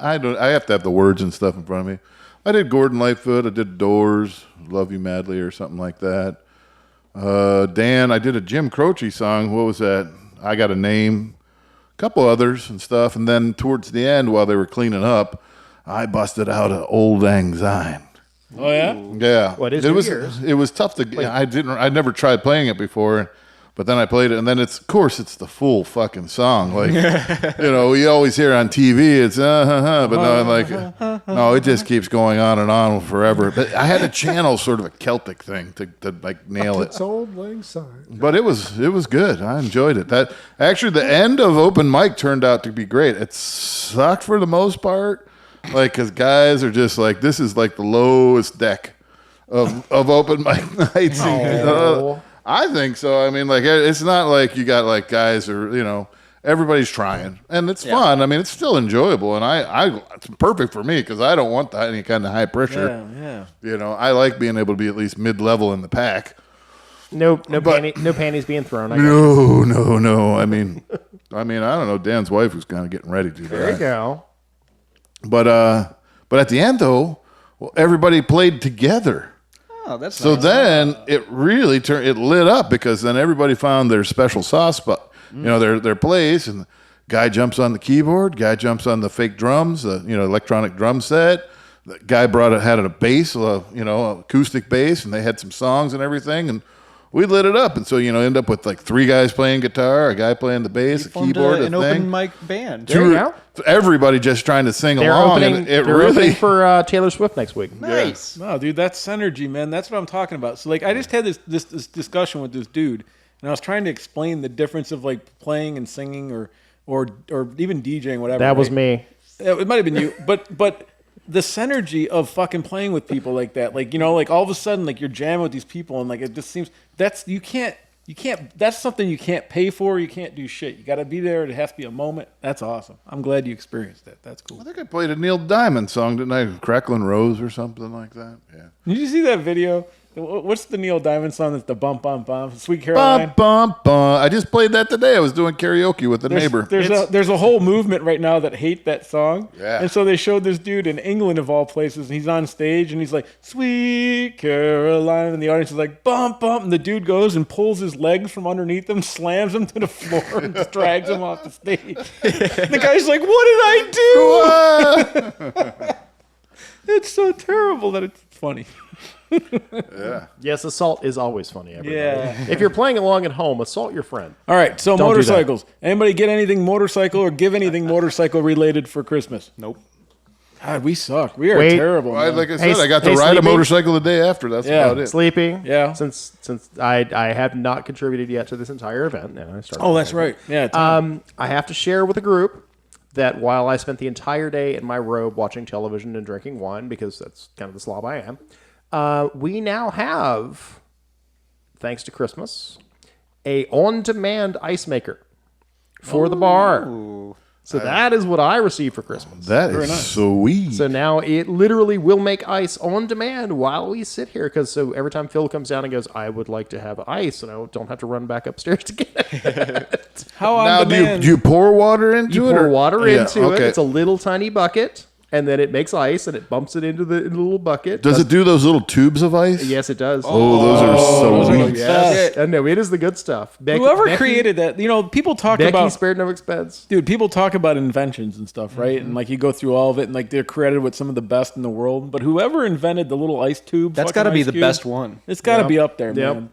I have to have the words and stuff in front of me. I did Gordon Lightfoot. I did Doors, Love You Madly, or something like that. Dan, I did a Jim Croce song. What was that? I Got a Name. A couple others and stuff. And then towards the end, while they were cleaning up, I busted out an Old Lang Syne. Oh yeah. Yeah. What is it New was? Year's? It was tough to. I'd never tried playing it before, but then I played it, and then of course it's the full fucking song. Like, you always hear on TV, it's but no, I'm like, no, it just keeps going on and on forever. But I had to channel sort of a Celtic thing to like nail it. It's Old Lang Syne. But it was good. I enjoyed it. That actually the end of open mic turned out to be great. It sucked for the most part, like because guys are just like, this is like the lowest deck of open mic nights. I think so. I mean, like it's not like you got like guys or everybody's trying and it's fun. I mean, it's still enjoyable and it's perfect for me because I don't want any kind of high pressure. Yeah. I like being able to be at least mid-level in the pack. No panties being thrown. No. I mean, I don't know. Dan's wife was kind of getting ready to. There you go. But at the end though, well, everybody played together. Oh, that's So nice. then it really it lit up because then everybody found their special soft spot, their place, and the guy jumps on the keyboard, guy jumps on the fake drums, electronic drum set. The guy had a bass, acoustic bass, and they had some songs and everything, and we lit it up. And so end up with like 3 guys playing guitar, a guy playing the bass, a Formed keyboard, an a thing. open mic band. There you go. Everybody just trying to sing They're along, opening. and it They're really. opening for Taylor Swift next week. Nice. No, dude, that's synergy, man. That's what I'm talking about. So, like, I just had this discussion with this dude, and I was trying to explain the difference of like playing and singing, or even DJing, whatever. That was right? me. It might have been you, but the synergy of fucking playing with people like that, like like all of a sudden, like you're jamming with these people, and like it just seems you can't. That's something you can't pay for. You can't do shit. You got to be there. It has to be a moment. That's awesome. I'm glad you experienced that. That's cool. I think I played a Neil Diamond song, didn't I? Crackling Rose or something like that. Yeah. Did you see that video? What's the Neil Diamond song? That's the bump, bump, bump. Sweet Caroline. Bum, bum, bum. I just played that today. I was doing karaoke with a neighbor. There's a whole movement right now that hate that song. Yeah. And so they showed this dude in England of all places, and he's on stage and he's like, Sweet Caroline, and the audience is like, bump, bump, and the dude goes and pulls his legs from underneath him, slams him to the floor, and just drags him off the stage. The guy's like, what did I do? It's so terrible that it's funny. Yeah. Yes, assault is always funny. Everybody. Yeah. If you're playing along at home, assault your friend. All right, so Don't do that. motorcycles. Anybody get anything motorcycle or give anything motorcycle related for Christmas? Nope. God, we suck. We are Wait. terrible. Well, man. like I said, Hey, I got to hey, ride a Sleepy. motorcycle the day after. That's Yeah. about it. Sleepy. Yeah. Since I have not contributed yet to this entire event, and I started. Oh, that's right. Yeah. I have to share with a group that while I spent the entire day in my robe watching television and drinking wine, because that's kind of the slob I am, we now have, thanks to Christmas, a on-demand ice maker for the bar. So that is what I received for Christmas. That is sweet. So now it literally will make ice on demand while we sit here. Because so every time Phil comes down and goes, I would like to have ice, and I don't have to run back upstairs to get it. How on now, demand? do you pour water into You it? pour or- water Yeah, into it. okay. It's a little tiny bucket, and then it makes ice, and it bumps it into the little bucket. Does it do those little tubes of ice? Yes, it does. Oh, those are so those are sweet. the Yes. best. And no, it is the good stuff. Whoever created that, people talk Becky about, spared no expense. dude, people talk about inventions and stuff, right? And like you go through all of it, and like they're credited with some of the best in the world. But whoever invented the little ice tube, That's got to be the best one. It's got to Yep. be up there, Yep. man.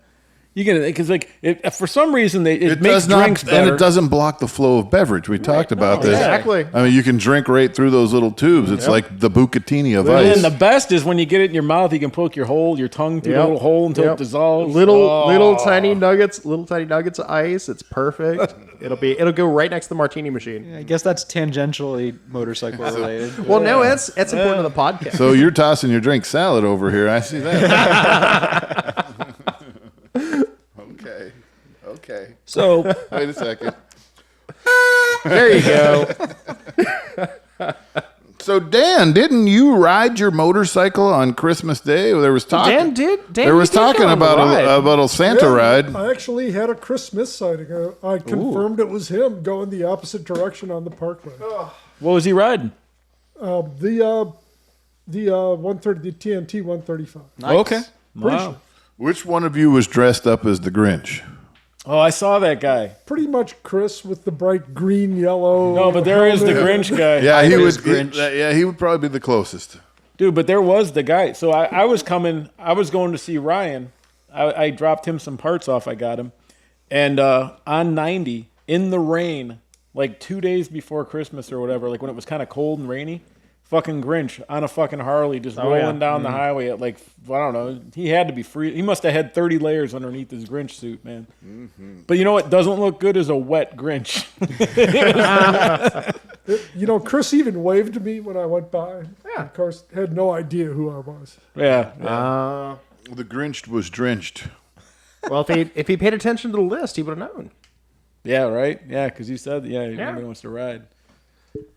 You can, because like for some reason it It makes does not, drinks better. and it doesn't block the flow of beverage. We talked about this. Exactly. I mean, you can drink right through those little tubes. It's like the Bucatini of And ice. then the best is when you get it in your mouth, you can poke your tongue through the Yep. little hole until Yep. it dissolves. Little tiny nuggets of ice. It's perfect. It'll go right next to the martini machine. I guess that's tangentially motorcycle related. Well, no, that's important to the podcast. So you're tossing your drink salad over here. I see that. Okay. So Wait a second. There you go. So Dan, didn't you ride your motorcycle on Christmas Day? There was talk. Dan, There was you did go talking on the about ride. about a Santa ride. I actually had a Christmas sighting. I confirmed it was him going the opposite direction on the parkway. what was he riding? The 130, the TNT 135. Okay. Wow. Which one of you was dressed up as the Grinch? Oh, I saw that guy. Pretty much Chris with the bright green, yellow. No, but there is the helmet. Grinch guy. Yeah, he Either would. is Grinch. He would probably be the closest. Dude, but there was the guy. So I was going to see Ryan. I dropped him some parts off. I got him. And on 90, in the rain, like 2 days before Christmas or whatever, like when it was kind of cold and rainy, fucking Grinch on a fucking Harley just rolling down the highway at like, I don't know. He had to be free. He must have had 30 layers underneath his Grinch suit, man. But you know what doesn't look good is a wet Grinch. Chris even waved to me when I went by. Yeah. Of course, had no idea who I was. Yeah. The Grinch was drenched. Well, if he paid attention to the list, he would have known. Yeah, right? Yeah, because you said, nobody wants to ride.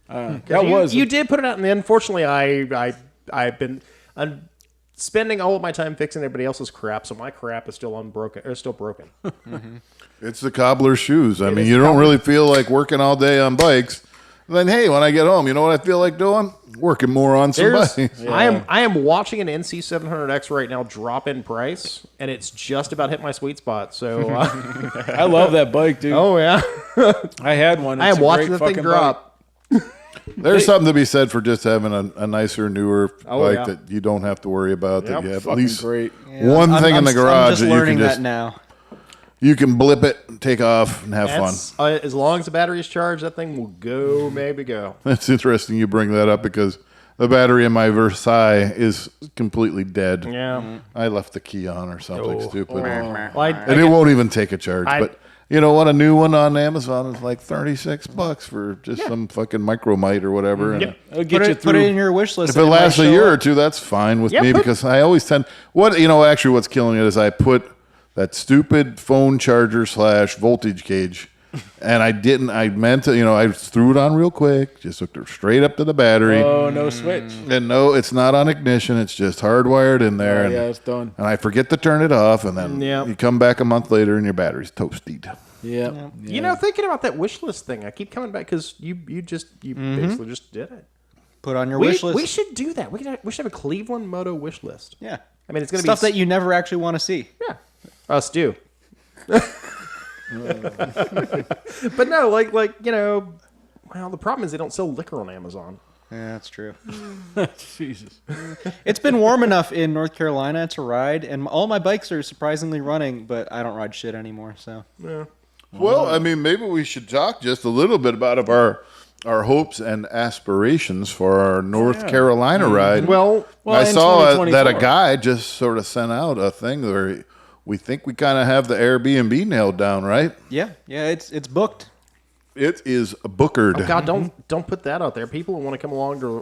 You did put it out, and unfortunately, I've been spending all of my time fixing everybody else's crap, so my crap is still unbroken or still broken. It's the cobbler's shoes. I mean, you don't really feel like working all day on bikes. Then, hey, when I get home, you know what I feel like doing? Working more on some bikes. I am watching an NC 700X right now drop in price, and it's just about hit my sweet spot. So, I love that bike, dude. oh yeah, I had one. I It's am a watching great the thing fucking drop. There's something to be said for just having a nicer, newer bike yeah. that you don't have to worry about. That you have at Fucking least great. one thing in the I'm garage just that you learning can that just now. you can blip it, take off, and have fun. That's, as long as the battery is charged, that thing will go, maybe go. That's interesting you bring that up because the battery in my Versailles is completely dead. Yeah. I left the key on or something stupid. Well, And it won't even take a charge. But you know what? A new one on Amazon is like $36 for just some fucking micromite or whatever. And It'll get you Put through. it in your wish list. if it and might lasts a show year or up. two, that's fine with Yeah, me put- because I always tend. Actually, what's killing it is I put that stupid phone charger / voltage cage. And I meant to, I threw it on real quick, just hooked it straight up to the battery. Oh, no switch. And no, it's not on ignition. It's just hardwired in there. Oh, yeah, it's done. And I forget to turn it off. And then you come back a month later and your battery's toasted. Yeah. You know, thinking about that wish list thing, I keep coming back because you basically just did it. Put on your wish list. We should do that. We should have a ClevelandMoto wish list. Yeah. I mean, it's going to be Stuff that you never actually want to see. Yeah, us do. But no, like well, the problem is they don't sell liquor on Amazon. Yeah, that's true. Jesus. It's been warm enough in North Carolina to ride, and all my bikes are surprisingly running, but I don't ride shit anymore, so. Well, I mean, maybe we should talk just a little bit about our hopes and aspirations for our North Carolina ride. Well, I in saw that a 2024. guy just sort of sent out a thing where we think we kind of have the Airbnb nailed down, right? Yeah, it's booked. It is bookered. oh God, don't put that out there. People want to come along on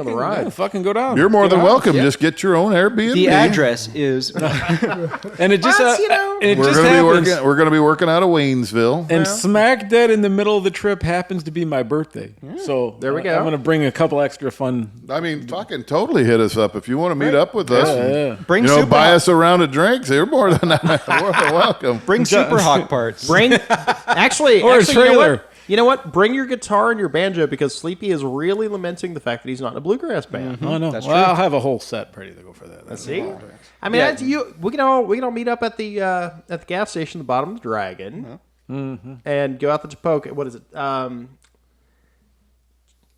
the ride. Yeah, fucking go down. You're more Get than out. welcome. Just get your own Airbnb. The address is And it just, and it We're just gonna be happens. working. We're gonna be working out of Waynesville. And smack dead in the middle of the trip happens to be my birthday. So There we go. I'm going to bring a couple extra fun. I mean, fucking totally hit us up if you want to meet up with us. Yeah. bring Buy Super us a round of drinks. You're more than welcome. bring Super Hawk parts. Bring actually, Or a you know trailer. what? You know what? Bring your guitar and your banjo because Sleepy is really lamenting the fact that he's not in a bluegrass band. Oh, no. That's Well, true. I'll have a whole set ready to go for that. That's See, I mean, we can all meet up at the gas station, at the bottom of the Dragon, and go out the Tapoca. What is it?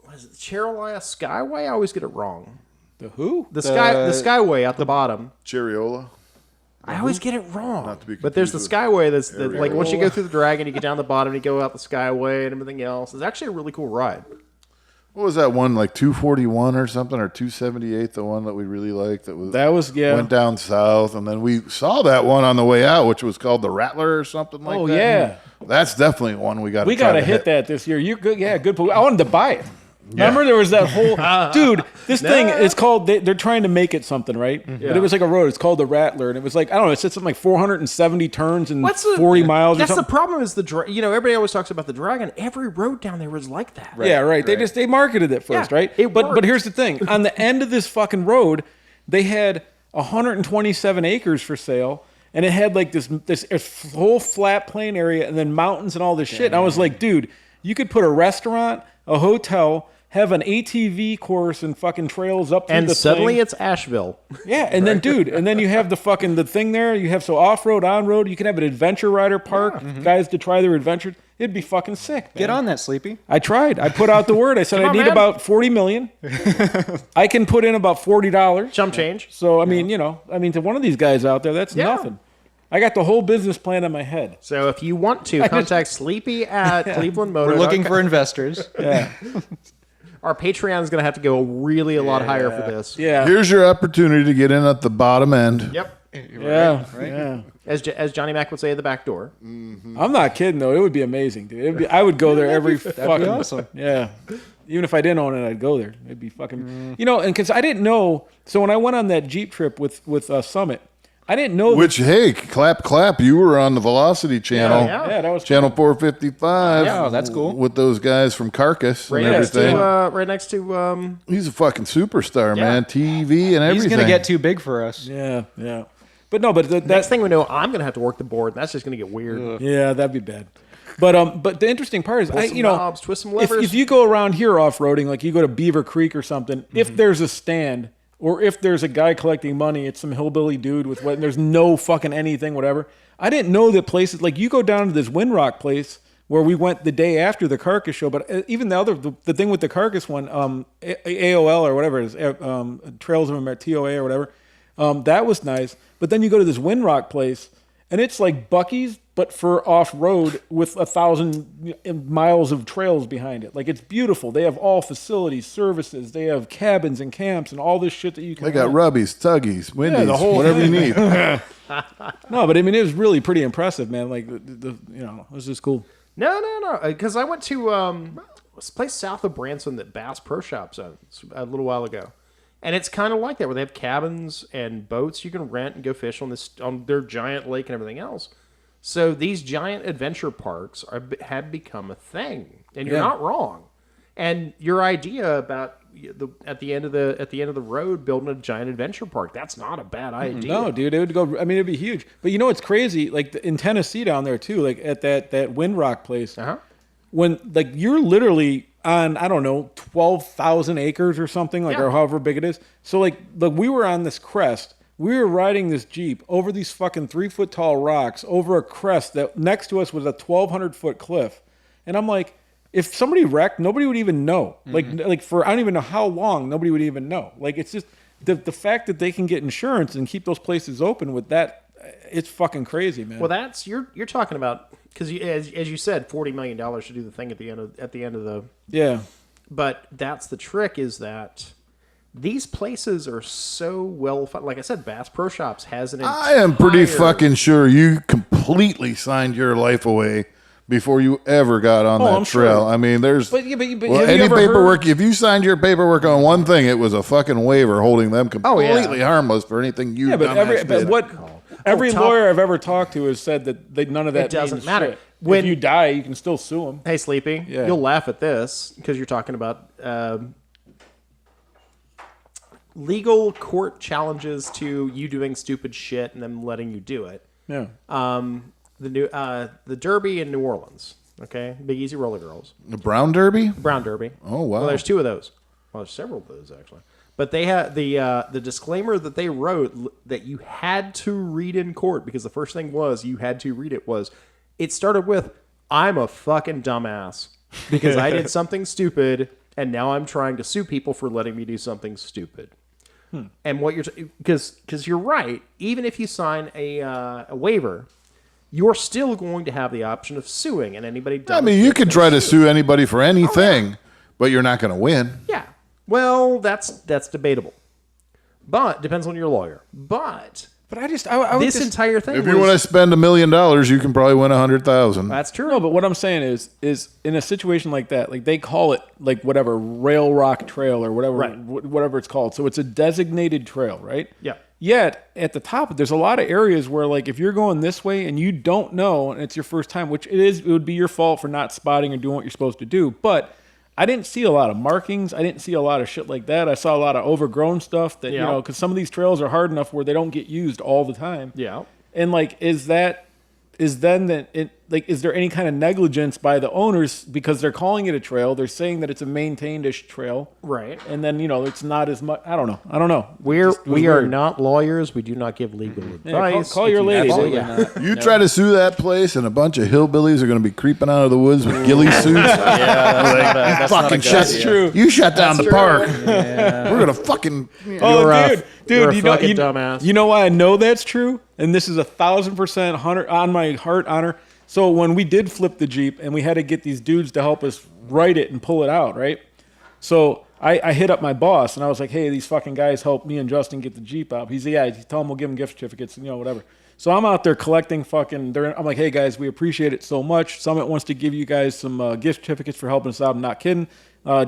What is it? Cherolina Skyway? I always get it wrong. The who? The Skyway at the bottom. Cheriola. I always get it wrong. Not to be But there's the confused Skyway that's like once you go through the Dragon, you get down the bottom, you go out the Skyway and everything else. It's actually a really cool ride. What was that one, like 241 or something, or 278, the one that we really liked? That was, yeah. Went down south, and then we saw that one on the way out, which was called the Rattler or something like Oh, that. yeah. That's definitely one we got We got to hit that this year. You're good. Yeah, good. I wanted to buy it. Remember there was that whole dude. This thing is called. They're trying to make it something, right? But it was like a road. It's called the Rattler, and it was like I don't know. It said something like 470 turns and 40 miles. That's or the something. problem. Is everybody always talks about the Dragon. Every road down there was like that. Yeah, right. They marketed it first, Yeah, right? it But worked. here's the thing. On the end of this fucking road, they had 127 acres for sale, and it had like this whole flat plain area, and then mountains and all this shit. And I was like, dude, you could put a restaurant, a hotel, have an ATV course and fucking trails up through And the suddenly thing. it's Asheville. Yeah, and then dude, and then you have the thing there. You have off-road, on-road. You can have an adventure rider park, guys to try their adventures. It'd be fucking sick. Get man. on that, Sleepy. I tried. I put out the word. I said I on, need man. about $40 million. I can put in about $40. Chump change. So I mean, to one of these guys out there, that's Yeah. nothing. I got the whole business plan in my head. So if you want to contact Sleepy at ClevelandMoto, We're looking for investors. Yeah, our Patreon is going to have to go really a lot higher for this. yeah, Here's your opportunity to get in at the bottom end. Yep. yeah, yeah. As Johnny Mac would say, at the back door. I'm not kidding though. It would be amazing, dude. I would go there every fucking. awesome. Yeah. Even if I didn't own it, I'd go there. It'd be fucking. And because I didn't know. So when I went on that Jeep trip with Summit, I didn't know. Which, hey, clap. You were on the Velocity channel. Yeah, that was Channel 455. Yeah, that's cool. With those guys from Carcass Right and next everything. to, right next to. He's a fucking superstar, Yeah. man. TV and everything. He's gonna get too big for us. Yeah. But no, but Next that's thing we know, I'm gonna have to work the board, and that's just gonna get weird. yeah, that'd be bad. But the interesting part is, Pull some knobs, twist some levers. if you go around here off roading, like you go to Beaver Creek or something, if there's a stand or if there's a guy collecting money, it's some hillbilly dude with what, and there's no fucking anything, whatever. I didn't know that places like you go down to this Windrock place where we went the day after the Carcass show, but even the thing with the Carcass one, AOL or whatever it is, Trails of America, TOA or whatever, that was nice. But then you go to this Windrock place, and it's like Buc-ee's, but for off-road with 1,000 miles of trails behind it. Like, it's beautiful. They have all facilities, services. They have cabins and camps and all this shit that you can They got rent. rubbies, tuggies, windies, the whole whatever you need. No, but I mean, it was really pretty impressive, man. Like, it was just cool. No. Because I went to this place south of Branson that Bass Pro Shops owns a little while ago. And it's kind of like that, where they have cabins and boats you can rent and go fish on their giant lake and everything else. So these giant adventure parks have become a thing, and you're not wrong. And your idea about at the end of the road building a giant adventure park—that's not a bad idea. No, dude, it would go. I mean, it'd be huge. But you know what's crazy? Like in Tennessee down there too, like at that Windrock place, when like you're literally on, I don't know, 12,000 acres or something, like, or however big it is. So like we were on this crest. We were riding this Jeep over these fucking 3-foot tall rocks over a crest that next to us was a 1,200-foot cliff. And I'm like, if somebody wrecked, nobody would even know. Like for, I don't even know how long, nobody would even know. Like, it's just the fact that they can get insurance and keep those places open with that, it's fucking crazy, man. Well, that's you're talking about, because as you said, $40 million to do the thing at the end of the. Yeah. But that's the trick, is that these places are so well. Like I said, Bass Pro Shops has an. I am pretty entire- fucking sure you completely signed your life away before you ever got on that I'm trail. sure. I mean, there's But have you any ever paperwork. If you signed your paperwork on one thing, it was a fucking waiver holding them completely harmless for anything you. Yeah, but every top- lawyer I've ever talked to has said that none of that doesn't means matter. shit. When- if you die, you can still sue them. Hey, Sleepy, Yeah. you'll laugh at this because you're talking about legal court challenges to you doing stupid shit and them letting you do it. Yeah. The Derby in New Orleans, okay, Big Easy Roller Girls, The Brown Derby. Brown Derby. Oh wow. Well, there's two of those. Well, there's several of those actually. But they had the disclaimer that they wrote that you had to read in court, because the first thing was you had to read it was, it started with, "I'm a fucking dumbass because I did something stupid and now I'm trying to sue people for letting me do something stupid." And what you're because you're right, even if you sign a waiver, you're still going to have the option of suing, and anybody. I mean, you could try to sue anybody for anything, but you're not going to win. Yeah. Well, that's debatable, but depends on your lawyer. But I would this just, entire thing. If you want to spend $1 million, you can probably win 100,000. That's true. no, but what I'm saying is in a situation like that, like they call it like whatever Rail Rock Trail or whatever, Right. whatever it's called. So it's a designated trail, right? Yeah. Yet at the top, there's a lot of areas where like if you're going this way and you don't know and it's your first time, which it would be your fault for not spotting or doing what you're supposed to do. But I didn't see a lot of markings. I didn't see a lot of shit like that. I saw a lot of overgrown stuff that, Yeah. because some of these trails are hard enough where they don't get used all the time. Yeah. And like, is there any kind of negligence by the owners because they're calling it a trail? They're saying that it's a maintained-ish trail, Right. and then it's not as much. I don't know. We It was are weird. not lawyers. We do not give legal Yeah, advice. call your lady. Absolutely dude. not. You try to sue that place, and a bunch of hillbillies are going to be creeping out of the woods with ghillie suits. That's not a Fucking good shut. idea. True. You shut down the true. park. We're going to fucking. Oh, You're a dude, fucking dumbass. You know why I know that's true? And this is 1,000% on my heart honor. So when we did flip the Jeep and we had to get these dudes to help us right it and pull it out, right? So I hit up my boss and I was like, hey, these fucking guys helped me and Justin get the Jeep out. He's tell them we'll give them gift certificates and whatever. So I'm out there collecting fucking. I'm like, hey guys, we appreciate it so much. Summit wants to give you guys some gift certificates for helping us out. I'm not kidding.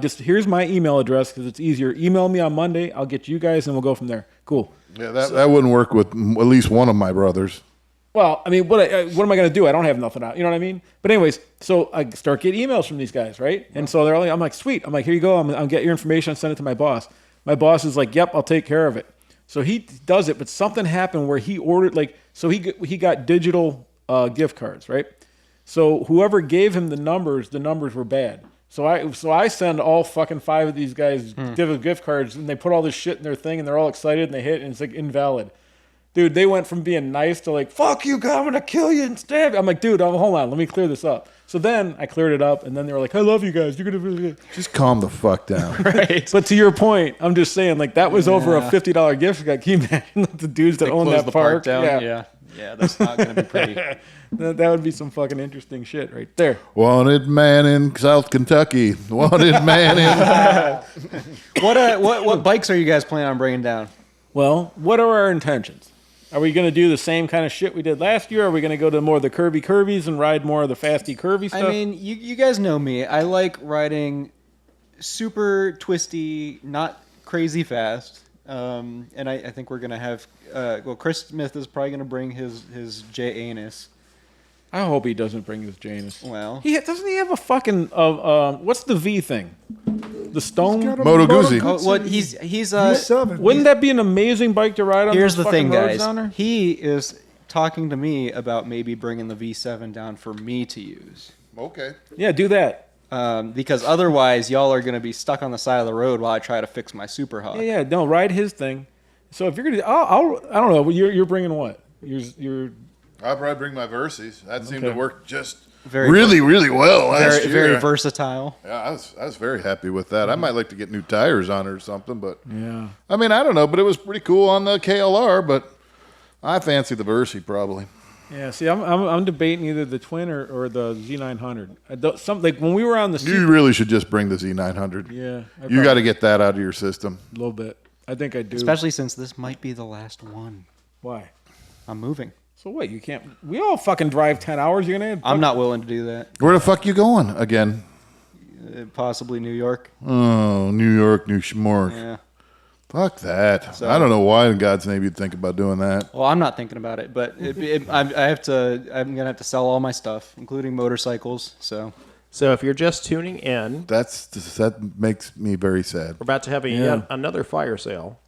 Just here's my email address because it's easier. Email me on Monday. I'll get you guys and we'll go from there. Cool. Yeah, that wouldn't work with at least one of my brothers. Well, I mean, what am I going to do? I don't have nothing out. You know what I mean? But anyways, so I start getting emails from these guys, right? And so I'm like, sweet. I'm like, here you go. I'll get your information and send it to my boss. My boss is like, yep, I'll take care of it. So he does it, but something happened where he ordered so he got digital gift cards, right? So whoever gave him the numbers were bad. So I send all fucking 5 of these guys digital gift cards, and they put all this shit in their thing, and they're all excited, and they hit, and it's like invalid. Dude, they went from being nice to like, fuck you, God, I'm gonna kill you and stab you. I'm like, dude, hold on, let me clear this up. So then I cleared it up, and then they were like, I love you guys. You're gonna really good. Just calm the fuck down. Right. But to your point, I'm just saying, like, that was over a $50 gift card. Can you imagine the dudes that own that park? down. Yeah, that's not gonna be pretty. That would be some fucking interesting shit right there. Wanted man in South Kentucky. Wanted man in. What bikes are you guys planning on bringing down? Well, what are our intentions? Are we going to do the same kind of shit we did last year? Or are we going to go to more of the curvies and ride more of the fasty curvy stuff? I mean, you guys know me. I like riding super twisty, not crazy fast. And I think we're going to have... Chris Smith is probably going to bring his J Anus. I hope he doesn't bring his Janus. Well... Doesn't he have a fucking... what's the V thing? The Stone? Moto Guzzi. Oh, what he's V7. Wouldn't that be an amazing bike to ride on? Here's those the thing, fucking roads guys. down there? He is talking to me about maybe bringing the V7 down for me to use. Okay. Yeah, do that. Because otherwise, y'all are going to be stuck on the side of the road while I try to fix my Super Hawk. Yeah, no, ride his thing. So if you're gonna, I don't know. You're bringing what? You're I'll probably bring my Versys. That seemed to work just Very really well last year. very versatile. Yeah, I was very happy with that. I might like to get new tires on it or something, but yeah. I mean, I don't know, but it was pretty cool on the KLR, but I fancy the Versy probably. Yeah, see, I'm debating either the Twin or the Z900. Like when we were on the You really should just bring the Z900. Yeah, You got to get that out of your system. a little bit. I think I do. Especially since this might be the last one. Why? I'm moving. So what? You can't. We all fucking drive 10 hours. You're gonna. I'm not willing to do that. Where the fuck you going again? Possibly New York. Oh, New York, New Schmork. Yeah. Fuck that. I don't know why in God's name you'd think about doing that. Well, I'm not thinking about it, but I'm gonna have to sell all my stuff, including motorcycles. So So if you're just tuning in, That makes me very sad. we're about to have yet another fire sale.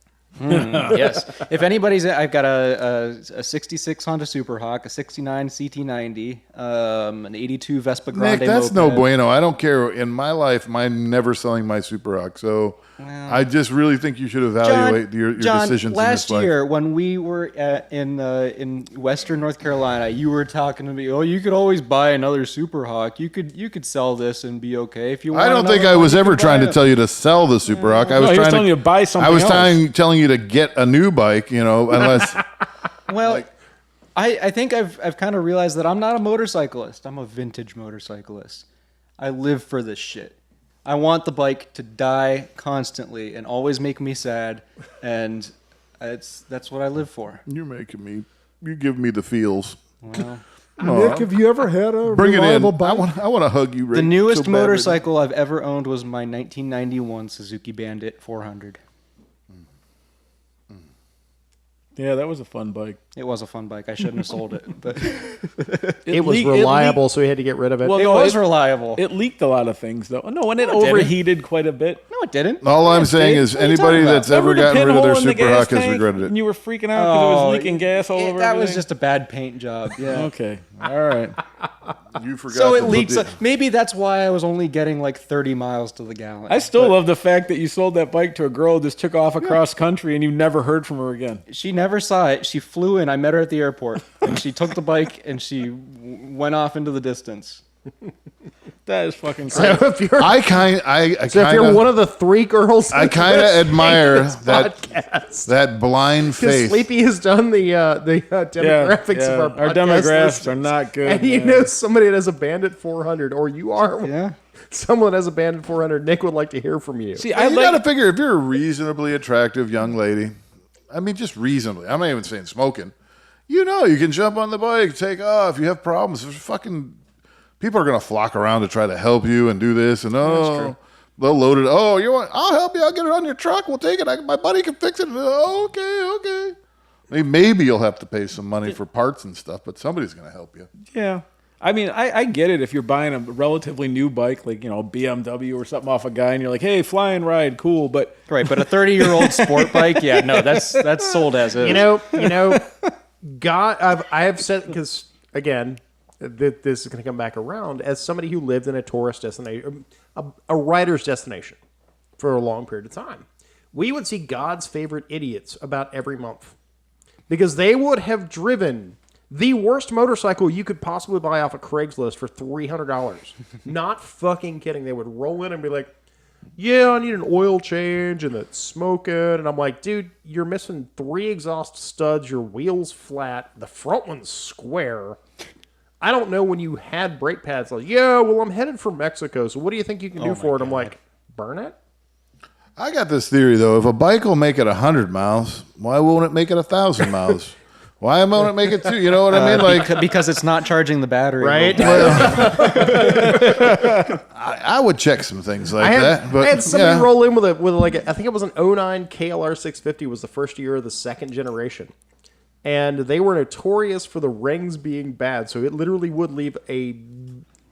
yes, if anybody's, I've got a 66 Honda Super Hawk, a 69 CT90, an 82 Vespa Grande. Nick, that's moped. no bueno. I don't care. In my life, I'm never selling my Super Hawk. So I just really think you should evaluate your decisions last in this life. year when we were in Western North Carolina, you were talking to me. Oh, you could always buy another Super Hawk. You could sell this and be okay if you want. I don't think I was ever trying to tell you to sell the Super Hawk. I was he was trying telling to you to buy something I was else. telling you to get a new bike, unless Well, I think I've kind of realized that I'm not a motorcyclist. I'm a vintage motorcyclist. I live for this shit. I want the bike to die constantly and always make me sad, and that's what I live for. you give me the feels. Well, Nick, have you ever had a Bring it in. reliable bike? I want to hug you. the newest motorcycle I've ever owned was my 1991 Suzuki Bandit 400. Yeah, that was a fun bike. It was a fun bike. I shouldn't have sold it, but It was leaked- reliable, so we had to get rid of it. Well, it no, was reliable. It leaked a lot of things, though. No, and it No, it didn't. overheated quite a bit. No, it didn't. All I'm saying Dave, is what are you anybody talking that's ever Remember the gotten rid of their pinhole in the Super gas Hawk has tank? regretted it. And you were freaking out because it was leaking gas all over That was everything? just a bad paint job. Yeah. Okay. All right. You forgot. So to it put leaks. the- Maybe that's why I was only getting like 30 miles to the gallon. I still love the fact that you sold that bike to a girl who just took off across country and you never heard from her again. She never saw it. She flew in. I met her at the airport, and she took the bike and she went off into the distance. That is fucking So crazy. if you're, I so if you're one of the three girls, I kind of admire that podcast, that blind because faith. Sleepy has done the demographics of our podcast demographics listeners. are not good. And you man. know somebody that has a Bandit 400, or you are Yeah. someone that has a Bandit 400. Nick would like to hear from you. See, You I got to like. figure if you're a reasonably attractive young lady, I mean, just reasonably. I'm not even saying smoking. You know, you can jump on the bike, take off. You have problems. There's fucking people are gonna flock around to try to help you and do this and they'll load it. Oh, I'll help you. I'll get it on your truck. We'll take it. My buddy can fix it. Oh, okay. Maybe you'll have to pay some money for parts and stuff, but somebody's gonna help you. Yeah. I mean, I get it if you're buying a relatively new bike, like, you know, BMW or something off a guy, and you're like, hey, fly and ride, cool, but... Right, but a 30-year-old sport bike, yeah, no, that's sold as is. You know, God, I have said, because, again, this is going to come back around, as somebody who lived in a tourist destination, a rider's destination for a long period of time, we would see God's favorite idiots about every month. Because they would have driven the worst motorcycle you could possibly buy off of Craigslist for $300. Not fucking kidding. They would roll in and be like, yeah, I need an oil change and it's smoking. And I'm like, dude, you're missing 3 exhaust studs. Your wheel's flat. The front one's square. I don't know when you had brake pads. Like, yeah, well, I'm headed for Mexico. So what do you think you can do for it? I'm like, burn it? I got this theory, though. If a bike will make it 100 miles, why won't it make it 1,000 miles? Why won't it make it 2? You know what I mean? Like, because it's not charging the battery. Right? I would check some things like that. But I had somebody roll in with I think it was an 09 KLR 650 was the first year of the second generation. And they were notorious for the rings being bad. So it literally would leave a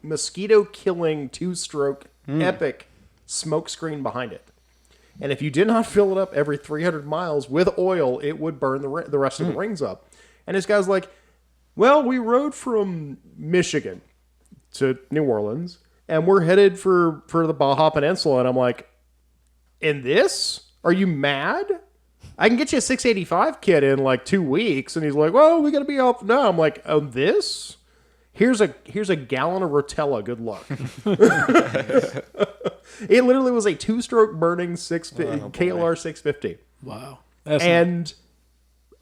mosquito-killing 2-stroke epic smoke screen behind it. And if you did not fill it up every 300 miles with oil, it would burn the rest of the rings up. And this guy's like, well, we rode from Michigan to New Orleans, and we're headed for the Baja Peninsula. And I'm like, in this? Are you mad? I can get you a 685 kit in like 2 weeks. And he's like, well, we got to be off now. I'm like, oh, this? Here's a gallon of Rotella. Good luck. It literally was a 2-stroke burning KLR 650. Wow. And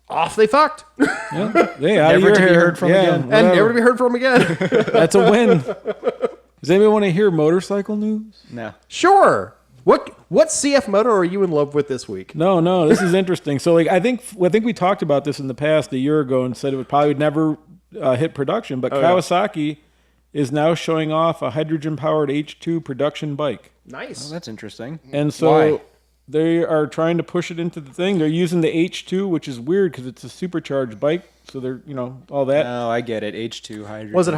off they fucked. Yeah. They Never to be heard from again. And never to be heard from again. That's a win. Does anybody want to hear motorcycle news? No. Sure. What CF moto are you in love with this week? No. This is interesting. So, like, I think we talked about this in the past a year ago and said it would probably never hit production. But Kawasaki is now showing off a hydrogen-powered H2 production bike. Nice. Oh, that's interesting. And so Why? they are trying to push it into the thing. They're using the H2, which is weird because it's a supercharged bike. So they're, all that. Oh, I get it. H2 hydrogen. Was it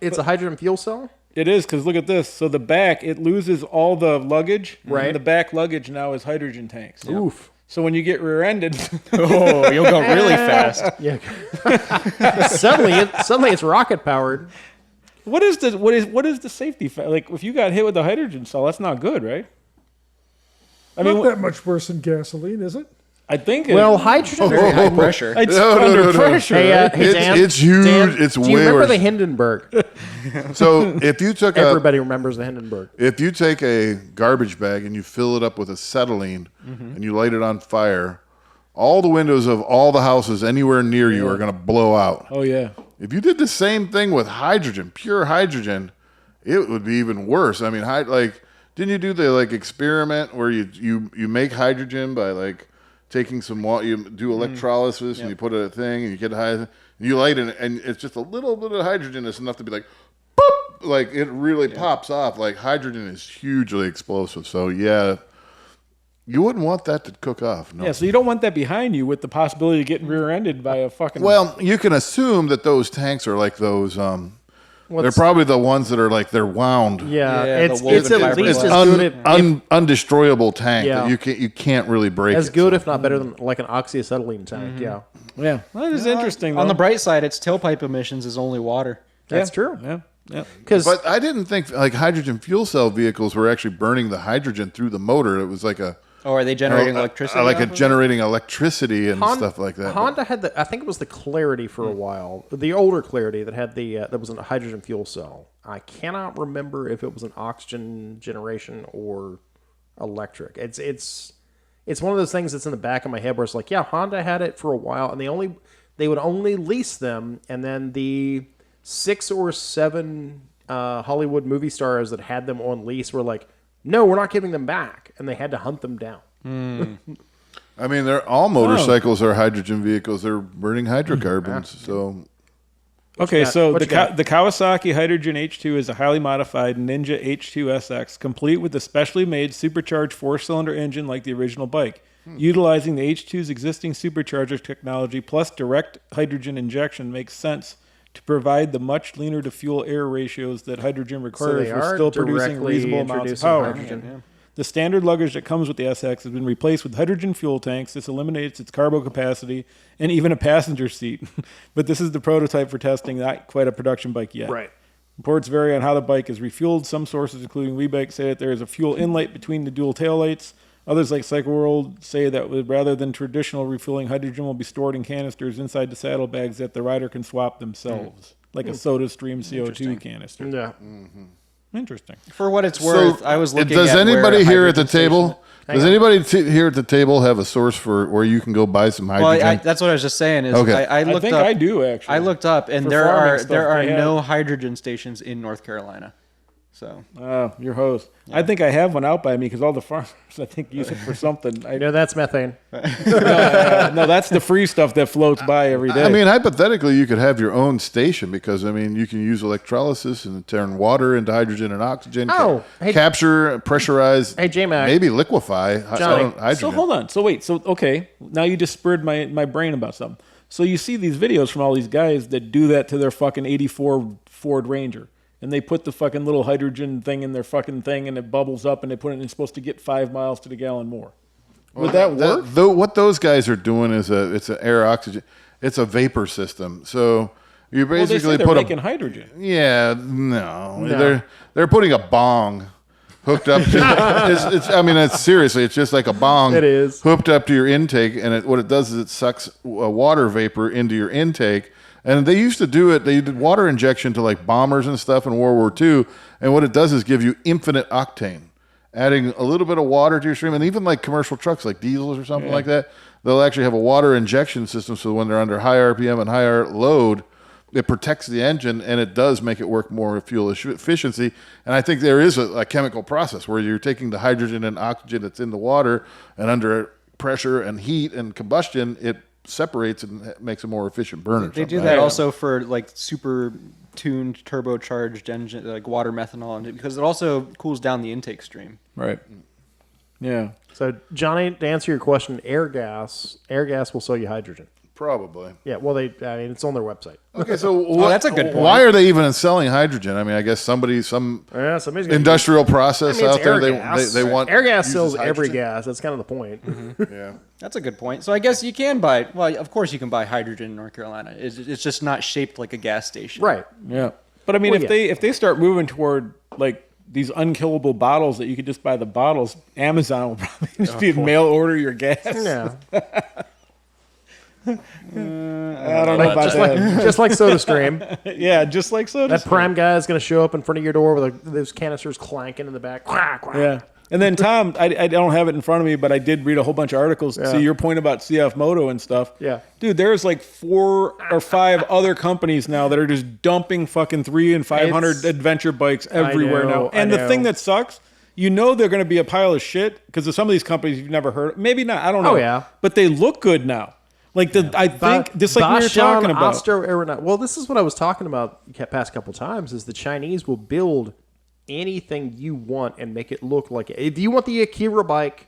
it's a hydrogen fuel cell? It is, because look at this. So the back, it loses all the luggage. Right. And the back luggage now is hydrogen tanks. Yep. Oof. So when you get rear-ended, Oh, you'll go really fast. Yeah. suddenly it's rocket powered. what is the safety like if you got hit with the hydrogen cell, that's not good, right? I Not mean, that much worse than gasoline, is it? I think Well, hydrogen. Very high pressure. it's under pressure. Hey, right? hey, Dan, it's huge. Dan, It's do you way remember worse. the Hindenburg? So if you took Everybody remembers the Hindenburg. if you take a garbage bag and you fill it up with acetylene and you light it on fire, all the windows of all the houses anywhere near you are going to blow out. Oh yeah. If you did the same thing with hydrogen, pure hydrogen, it would be even worse. I mean, didn't you do the experiment where you make hydrogen by taking some water, you do electrolysis and you put a thing and you get high, and you light it and it's just a little bit of hydrogen. It's enough to be like, boop, like it really pops off. Like hydrogen is hugely explosive. So yeah, you wouldn't want that to cook off. No. Yeah, so you don't want that behind you with the possibility of getting rear-ended by a fucking... Well, you can assume that those tanks are like those. They're probably the ones that are they're wound. Yeah, Yeah, it's the woven at least as It's good, undestroyable tank Yeah. that you can't really break. as it, good, so. if not better than like an oxyacetylene tank. Yeah, Yeah, well, that is interesting, On though. the bright side, its tailpipe emissions is only water. that's true. Yeah. Because But I didn't think hydrogen fuel cell vehicles were actually burning the hydrogen through the motor. It was like a Oh, are they generating electricity? like off a of it? generating electricity and stuff like that. Honda had I think it was the Clarity for a while, the older Clarity that had that was a hydrogen fuel cell. I cannot remember if it was an oxygen generation or electric. It's one of those things that's in the back of my head where it's like, yeah, Honda had it for a while, and they would only lease them, and then the 6 or 7 Hollywood movie stars that had them on lease were like, no, we're not giving them back, and they had to hunt them down. I mean, they're all motorcycles are hydrogen vehicles. They're burning hydrocarbons. So Okay, got? so What the you got? the Kawasaki Hydrogen H2 is a highly modified Ninja H2SX, complete with a specially made supercharged 4-cylinder engine like the original bike. Utilizing the H2's existing supercharger technology plus direct hydrogen injection makes sense to provide the much leaner to fuel air ratios that hydrogen requires they for are still producing directly reasonable amounts of introducing power. hydrogen. The standard luggage that comes with the SX has been replaced with hydrogen fuel tanks. This eliminates its cargo capacity and even a passenger seat. But this is the prototype for testing, not quite a production bike yet. Right. Reports vary on how the bike is refueled. Some sources, including WeBike, say that there is a fuel inlet between the dual taillights. Others, like CycleWorld, say that rather than traditional refueling, hydrogen will be stored in canisters inside the saddlebags that the rider can swap themselves, like a SodaStream CO2 canister. Yeah. Interesting. For what it's worth, I was looking. does at anybody where here at the hydrogen stations- table? Does anybody here at the table have a source for where you can go buy some Well, hydrogen? that's what I was just saying. Is Okay. I I looked think up. I do, actually. I looked up, and For there farming are stuff, there are they have- no hydrogen stations in North Carolina. So Your host. I think I have one out by me because all the farmers, I think, use it for something. I No, that's methane. No, that's the free stuff that floats by every day. I mean, hypothetically, you could have your own station because, I mean, you can use electrolysis and turn water into hydrogen and oxygen. Oh, hey- capture, pressurize. Hey, J-Mac. Maybe liquefy Johnny. hydrogen. so hold on. So wait. So okay. Now you just spurred my brain about something. So you see these videos from all these guys that do that to their fucking '84 Ford Ranger, and they put the fucking little hydrogen thing in their fucking thing, and it bubbles up, and they put it. And it's supposed to get 5 miles to the gallon more. Would that work? What those guys are doing is it's an air oxygen. It's a vapor system. So you Well, they basically say they're put making a hydrogen. no. They're putting a bong hooked up to it's seriously, it's just like a bong. It is. Hooked up to your intake, and what it does is it sucks water vapor into your intake. And they used to do it. They did water injection to like bombers and stuff in World War II. And what it does is give you infinite octane, adding a little bit of water to your stream. And even like commercial trucks, like diesels or something like that, they'll actually have a water injection system. So when they're under high RPM and higher load, it protects the engine, and it does make it work more fuel efficiency. And I think there is a chemical process where you're taking the hydrogen and oxygen that's in the water, and under pressure and heat and combustion, it separates and makes a more efficient burner. they do that also for like super tuned turbocharged engine, like water methanol, and because it also cools down the intake stream. Right. Yeah. So, Johnny, to answer your question, air gas will sell you hydrogen. Probably. Yeah, well, it's on their website. Okay, so that's a good point. Why are they even selling hydrogen? I mean, I guess some Yeah, somebody's gonna industrial process I mean, it's out there. air gas. They want air gas uses sells every hydrogen. gas. That's kind of the point. Yeah. That's a good point. So I guess you can buy. Well, of course you can buy hydrogen in North Carolina. It's just not shaped like a gas station. Right. Yeah. But I mean, Well, if they start moving toward like these unkillable bottles that you could just buy the bottles, Amazon will probably just be mail order your gas. Yeah. I don't know about just that. like just like SodaStream. Yeah, just like soda. That Prime guy is going to show up in front of your door with those canisters clanking in the back. Quack, quack. Yeah. And then Tom, I don't have it in front of me, but I did read a whole bunch of articles. Yeah. See your point about ClevelandMoto and stuff. Yeah. Dude, there's like 4 or 5 other companies now that are just dumping fucking 300 and 500 It's- adventure bikes everywhere know, now. And I the thing know. that sucks, you know they're going to be a pile of shit because some of these companies you've never heard of. Maybe not. I don't know. Oh, yeah. But they look good now. Like I think just like we were Bashan talking about. Austro Aeronaut. Well, this is what I was talking about the past couple times. Is the Chinese will build anything you want and make it look like it. If you want the Akira bike,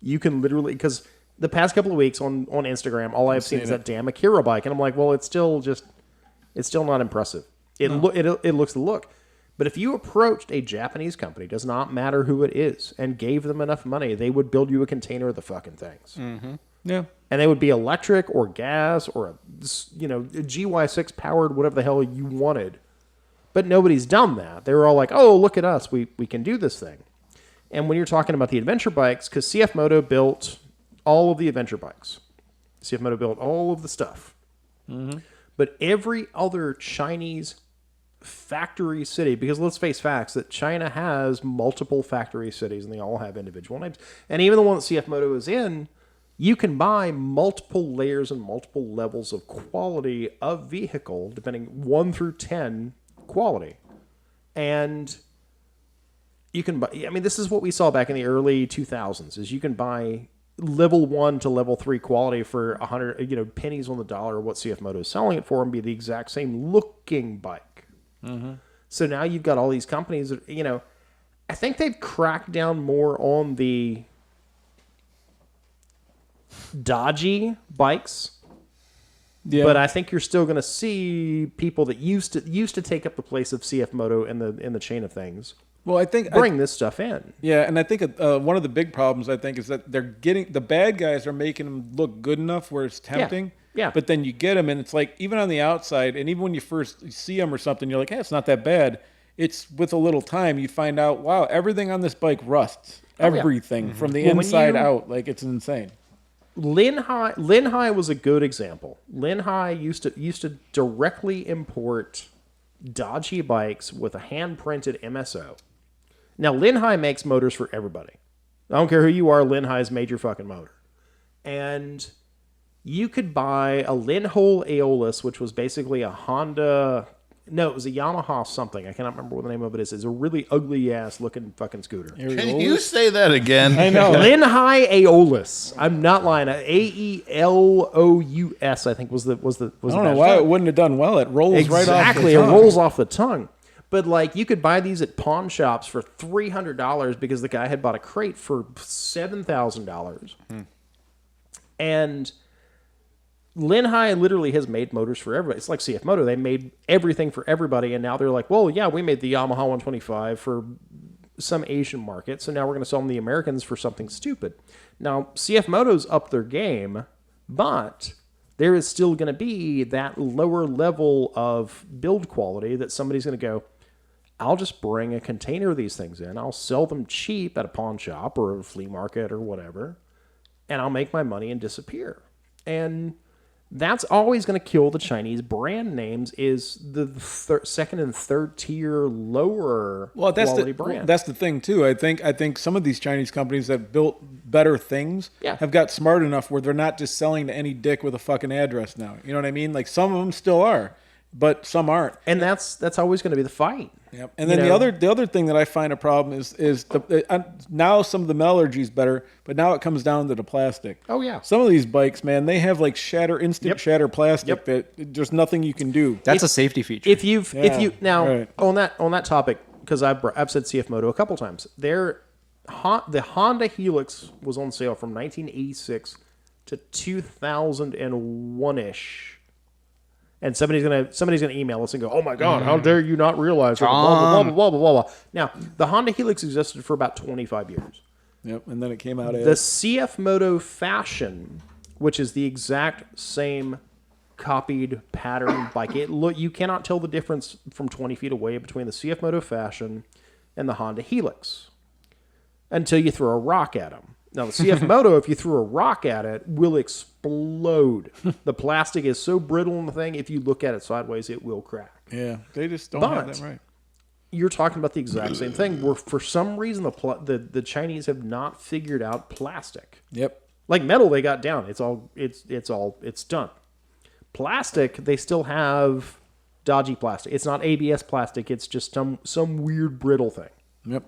you can literally, because the past couple of weeks on Instagram, all I've seen is that damn Akira bike, and I'm like, well, it's still not impressive. It looks the look. But if you approached a Japanese company, does not matter who it is, and gave them enough money, they would build you a container of the fucking things. Yeah. And they would be electric or gas or a GY6 powered, whatever the hell you wanted. But nobody's done that. They were all like, oh, look at us. We can do this thing. And when you're talking about the adventure bikes, because ClevelandMoto built all of the adventure bikes. ClevelandMoto built all of the stuff. But every other Chinese factory city, because let's face facts, that China has multiple factory cities and they all have individual names. And even the one that ClevelandMoto is in, you can buy multiple layers and multiple levels of quality of vehicle, depending 1 through 10 quality. And you can buy, I mean, this is what we saw back in the early 2000s, is you can buy level 1 to level 3 quality for 100, pennies on the dollar, what CF Moto is selling it for, and be the exact same looking bike. Mm-hmm. So now you've got all these companies that, I think they've cracked down more on the dodgy bikes. Yeah. But I think you're still going to see people that used to take up the place of CF Moto in the chain of things. Well, I think bring this stuff in. Yeah, and I think one of the big problems I think is that they're getting the bad guys are making them look good enough where it's tempting. Yeah. But then you get them, and it's like even on the outside, and even when you first see them or something, you're like, hey, it's not that bad. It's with a little time you find out, wow, everything on this bike rusts. Everything from the inside out, like it's insane. Lin Hai was a good example. Lin Hai used to directly import dodgy bikes with a hand-printed MSO. Now, Lin Hai makes motors for everybody. I don't care who you are, Lin Hai's made your fucking motor. And you could buy a Lin Hole Aeolus, which was basically a Honda... No, it was a Yamaha something. I cannot remember what the name of it is. It's a really ugly-ass looking fucking scooter. Can you say that again? I know. Lin Hai Aeolus. I'm not lying. Aelous, I think was the I don't know why it wouldn't have done well. It rolls right off the tongue. Exactly, it rolls off the tongue. But like you could buy these at pawn shops for $300 because the guy had bought a crate for $7,000. And Lin Hai literally has made motors for everybody. It's like CF Moto. They made everything for everybody, and now they're like, well, yeah, we made the Yamaha 125 for some Asian market, so now we're going to sell them the Americans for something stupid. Now, CF Moto's up their game, but there is still going to be that lower level of build quality that somebody's going to go, I'll just bring a container of these things in. I'll sell them cheap at a pawn shop or a flea market or whatever, and I'll make my money and disappear. And that's always going to kill the Chinese brand names is the second and third tier lower quality brand. Well, that's the thing too. I think some of these Chinese companies that built better things have got smart enough where they're not just selling to any dick with a fucking address now. You know what I mean? Like some of them still are, but some aren't. And that's always going to be the fight. Yep. And then the other thing that I find a problem is now some of the metallurgy is better, but now it comes down to the plastic. Oh yeah. Some of these bikes, man, they have like instant shatter plastic that there's nothing you can do. That's a safety feature. If you on that topic, because I've said CF Moto a couple times, the Honda Helix was on sale from 1986 to 2001-ish. And somebody's gonna email us and go, "Oh my God, how dare you not realize?" Blah, blah, blah, blah, blah, blah, blah. Now, the Honda Helix existed for about 25 years. Yep, and then it came out as the CF Moto Fashion, which is the exact same copied pattern bike. You cannot tell the difference from 20 feet away between the CF Moto Fashion and the Honda Helix until you throw a rock at them. Now, the CF Moto, if you threw a rock at it, will explode. The plastic is so brittle in the thing, if you look at it sideways, it will crack. Yeah, they just don't have that right. You're talking about the exact same thing, where for some reason the Chinese have not figured out plastic. Yep. Like metal, they got down. It's done. Plastic, they still have dodgy plastic. It's not ABS plastic. It's just some weird brittle thing. Yep.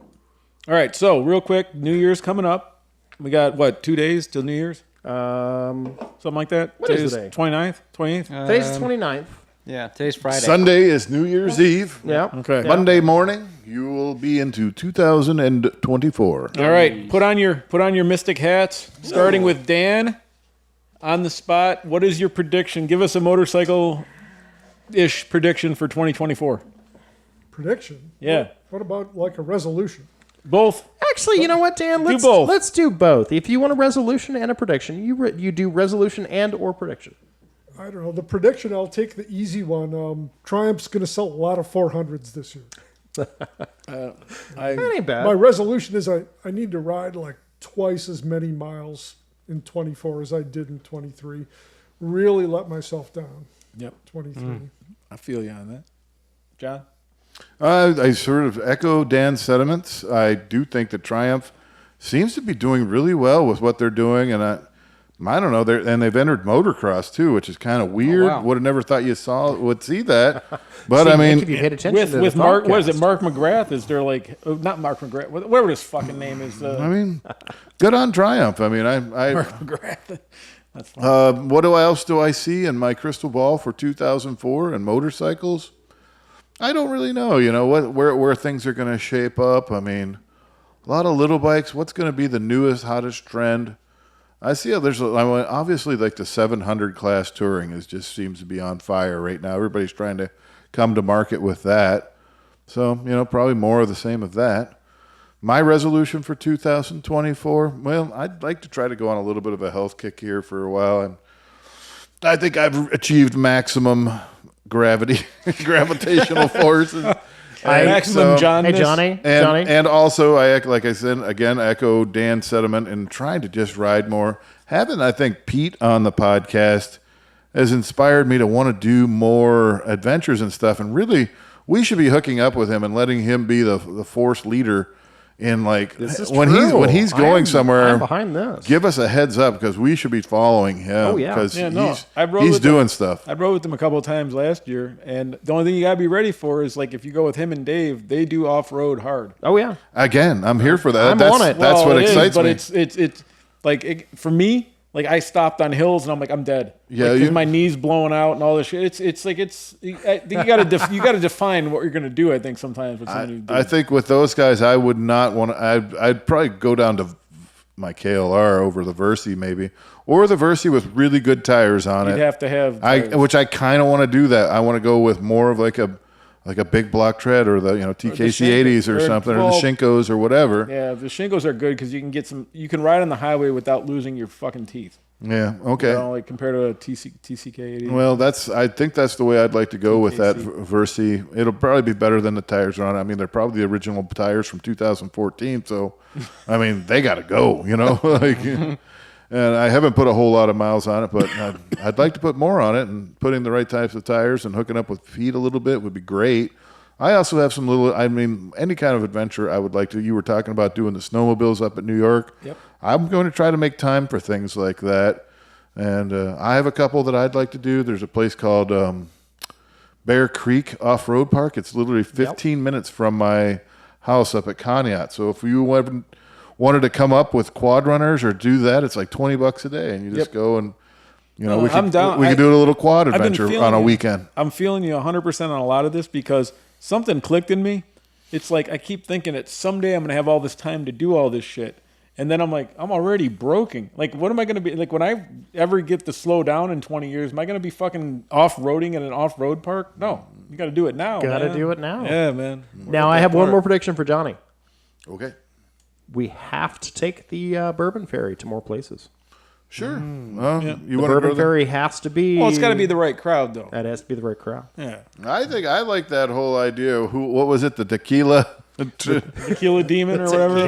All right, so real quick, New Year's coming up. We got, 2 days till New Year's? Something like that? What is today? 29th? 28th? Today's the 29th. Yeah, today's Friday. Sunday is New Year's Eve. Yeah. Okay. Monday morning, you will be into 2024. All right, put on your mystic hats, starting with Dan. On the spot, what is your prediction? Give us a motorcycle-ish prediction for 2024. Prediction? Yeah. What about like a resolution? Both. Actually, you know what, Dan? Do both. Let's do both. If you want a resolution and a prediction, you do resolution and or prediction. I don't know. The prediction, I'll take the easy one. Triumph's going to sell a lot of 400s this year. That ain't bad. My resolution is I need to ride like twice as many miles in 24 as I did in 23. Really let myself down. Yep. 23. I feel you on that. John? I sort of echo Dan's sentiments. I do think that Triumph seems to be doing really well with what they're doing, I don't know. They've entered motocross too, which is kind of weird. wow. Would have never thought would see that. But See, I Nick, mean, if you paid attention to with the Mark, podcast. what is it? Mark McGrath? Is there like not Mark McGrath? Whatever his fucking name is. I mean, good on Triumph. I mean, Mark McGrath. That's fine. what else do I see in my crystal ball for 2004 and motorcycles? I don't really know. You know where things are going to shape up. I mean, a lot of little bikes. What's going to be the newest, hottest trend? I see how obviously like the 700 class touring just seems to be on fire right now. Everybody's trying to come to market with that. So, probably more of the same of that. My resolution for 2024, well, I'd like to try to go on a little bit of a health kick here for a while. And I think I've achieved maximum gravitational force. Maximum John. Hey, Johnny. And also, like I said, again, echo Dan's sentiment and trying to just ride more. Having, I think, Pete on the podcast has inspired me to want to do more adventures and stuff. And really, we should be hooking up with him and letting him be the force leader in This is when true. he's going somewhere. I'm behind this. Give us a heads up because we should be following him. Oh, yeah. because I he's doing stuff. I rode with him a couple of times last year, and the only thing you gotta be ready for is like if you go with him and Dave, they do off road hard. Oh, yeah. Again, I'm here for that. I'm that's, on it. That's what It is, excites but me. it's like for me. Like I stopped on hills and I'm like I'm dead. Yeah, because my knees blowing out and all this shit. I think you gotta define what you're gonna do. I think sometimes with someone I think with those guys, I would not want to. I'd probably go down to my KLR over the Versi maybe, or the Versi with really good tires on you'd it. have to have tires. Which I kind of want to do that. I want to go with more of like a big block tread or the TKC 80s or something or the Shinkos or whatever. Yeah, the Shinkos are good because you can get some. You can ride on the highway without losing your fucking teeth. Yeah. Okay. Like compared to a TCK 80. Well, I think that's the way I'd like to go with that Versi. It'll probably be better than the tires are on it. I mean, they're probably the original tires from 2014. So, I mean, they got to go, and I haven't put a whole lot of miles on it, but I'd like to put more on it, and putting the right types of tires and hooking up with feet a little bit would be great. I also have any kind of adventure I would like to. You were talking about doing the snowmobiles up at New York. Yep. I'm going to try to make time for things like that. And I have a couple that I'd like to do. There's a place called Bear Creek Off-Road Park. It's literally 15 minutes from my house up at Conneaut. So if you wanted to come up with quad runners or do that, it's like $20 a day. And you just go and, we could do a little quad adventure on a weekend. I'm feeling you 100% on a lot of this because something clicked in me. It's like I keep thinking that someday I'm going to have all this time to do all this shit. And then I'm like, I'm already broken. Like, what am I going to be? Like, when I ever get to slow down in 20 years, am I going to be fucking off-roading in an off-road park? No. You got to do it now, Got to man. do it now. Yeah, man. Now, I have one more prediction for Johnny. Okay. We have to take the Bourbon Ferry to more places. Sure. The You want to Bourbon Ferry has to be... Well, it's got to be the right crowd, though. That has to be the right crowd. Yeah. I think I like that whole idea. What was it? The tequila? Tequila Demon or whatever.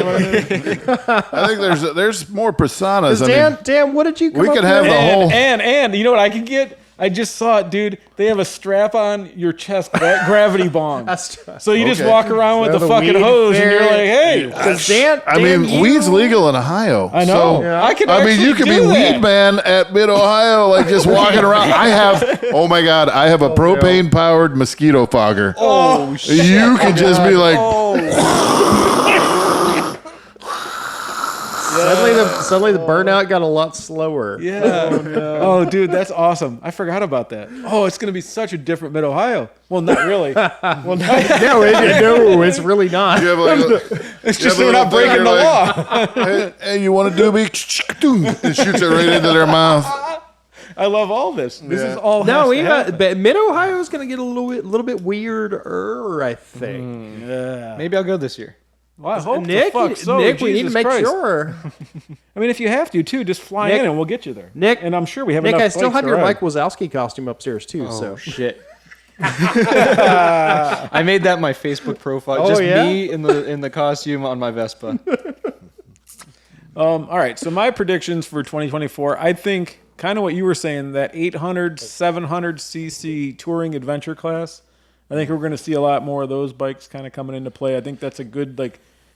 I think there's more personas. Dan, what did you come we up could with? have the whole. And you know what I can get? I just saw it, dude. They have a strap on your chest gravity bong. So you just walk around with So the the fucking weed hose and you're fairy- like, hey. Dan, Weed's legal in Ohio. I know. So, Yeah. I can you actually could be do that. weed man at Mid Ohio, like just walking around. I have a propane powered mosquito fogger. Oh, shit. You could just be like, Suddenly the burnout got a lot slower. Yeah. Oh, dude, that's awesome. I forgot about that. Oh, it's going to be such a different Mid Ohio. Well, not really. Well, No, it's really not. you have like it's just we're not breaking the law. hey, you want to do me? It shoots it right into their mouth. I love all this. This is all. No, has to happen. but Mid Ohio is going to get a little bit weirder, I think. Yeah. Maybe I'll go this year. Well, I hope Nick, the fuck so. Nick, we need to Jesus make Christ. sure. I mean, if you have to, too, just fly Nick- in and we'll get you there. Nick, and I'm sure we have Nick, enough I still bikes have to your ride. Mike Wazowski costume upstairs too. Oh, So shit. I made that my Facebook profile. Oh, Just yeah? me in the costume on my Vespa. All right, so my predictions for 2024, I think kind of what you were saying, that 800, 700cc touring adventure class. I think we're going to see a lot more of those bikes kind of coming into play. I think that's a good,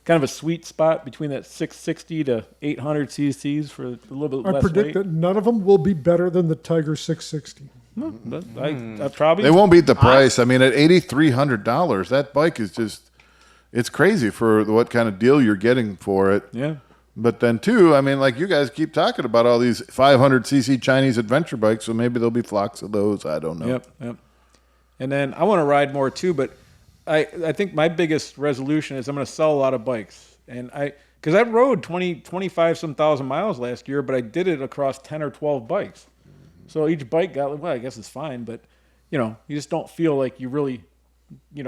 kind of a sweet spot between that 660 to 800 cc's for a little bit I less predict weight. that none of them will be better than the Tiger 660. But I probably They won't beat the price. I mean, at $8,300, that bike is just, it's crazy for what kind of deal you're getting for it. Yeah. But then, too, I mean, like you guys keep talking about all these 500cc Chinese adventure bikes, so maybe there'll be flocks of those. I don't know. Yep. And then I want to ride more too, but I think my biggest resolution is I'm going to sell a lot of bikes. And because I rode 25 some thousand miles last year, but I did it across 10 or 12 bikes. So each bike got, well, I guess it's fine, but you just don't feel like you really, you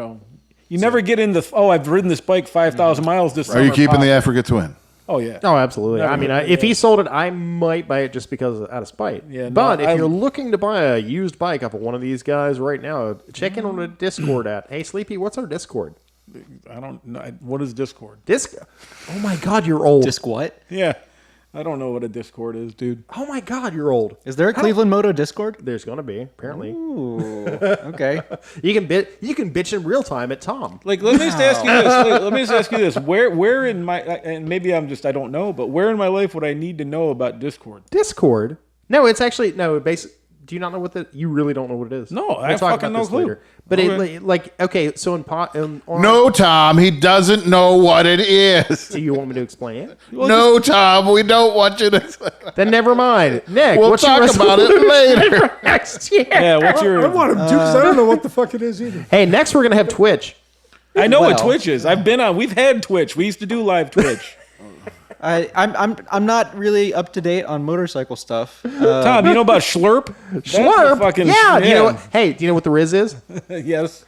never get in the, I've ridden this bike 5,000 miles this summer. Are you keeping the pop. Africa Twin? Oh, yeah. Oh, absolutely. Never I mean, mind. if he sold it, I might buy it just because out of spite. Yeah, no, but if I- you're looking to buy a used bike off of one of these guys right now, check in on the Discord at. Hey, Sleepy, what's our Discord? I don't know. What is Discord? Oh my God, you're old. Disc what? Yeah. I don't know what a Discord is, dude. Oh my God, you're old. Is there a Cleveland Moto Discord? There's gonna be apparently. Ooh, okay. You can bitch in real time at Tom. Like, let me just ask you this. Let me just ask you this. Where in my, and maybe I don't know, but where in my life would I need to know about Discord? Discord? No, it's actually no. Do you not know what you really don't know what it is? No, We'll I talk fucking about no this clue. later. But Okay. so on No, Tom, he doesn't know what it is. Do you want me to explain it? No, Tom, we don't want you to. Then never mind. Nick, We'll what's your talk about it resolution later. for next year? Yeah, what's I your, want him to because I don't know what the fuck it is either. Hey, next we're gonna have Twitch. I know what Well. Twitch is. We've had Twitch. We used to do live Twitch. I'm not really up to date on motorcycle stuff. Tom, you know about Schlurp? That's the Slurp. fucking- Yeah. Do you know what? Hey, do you know what the Riz is? Yes.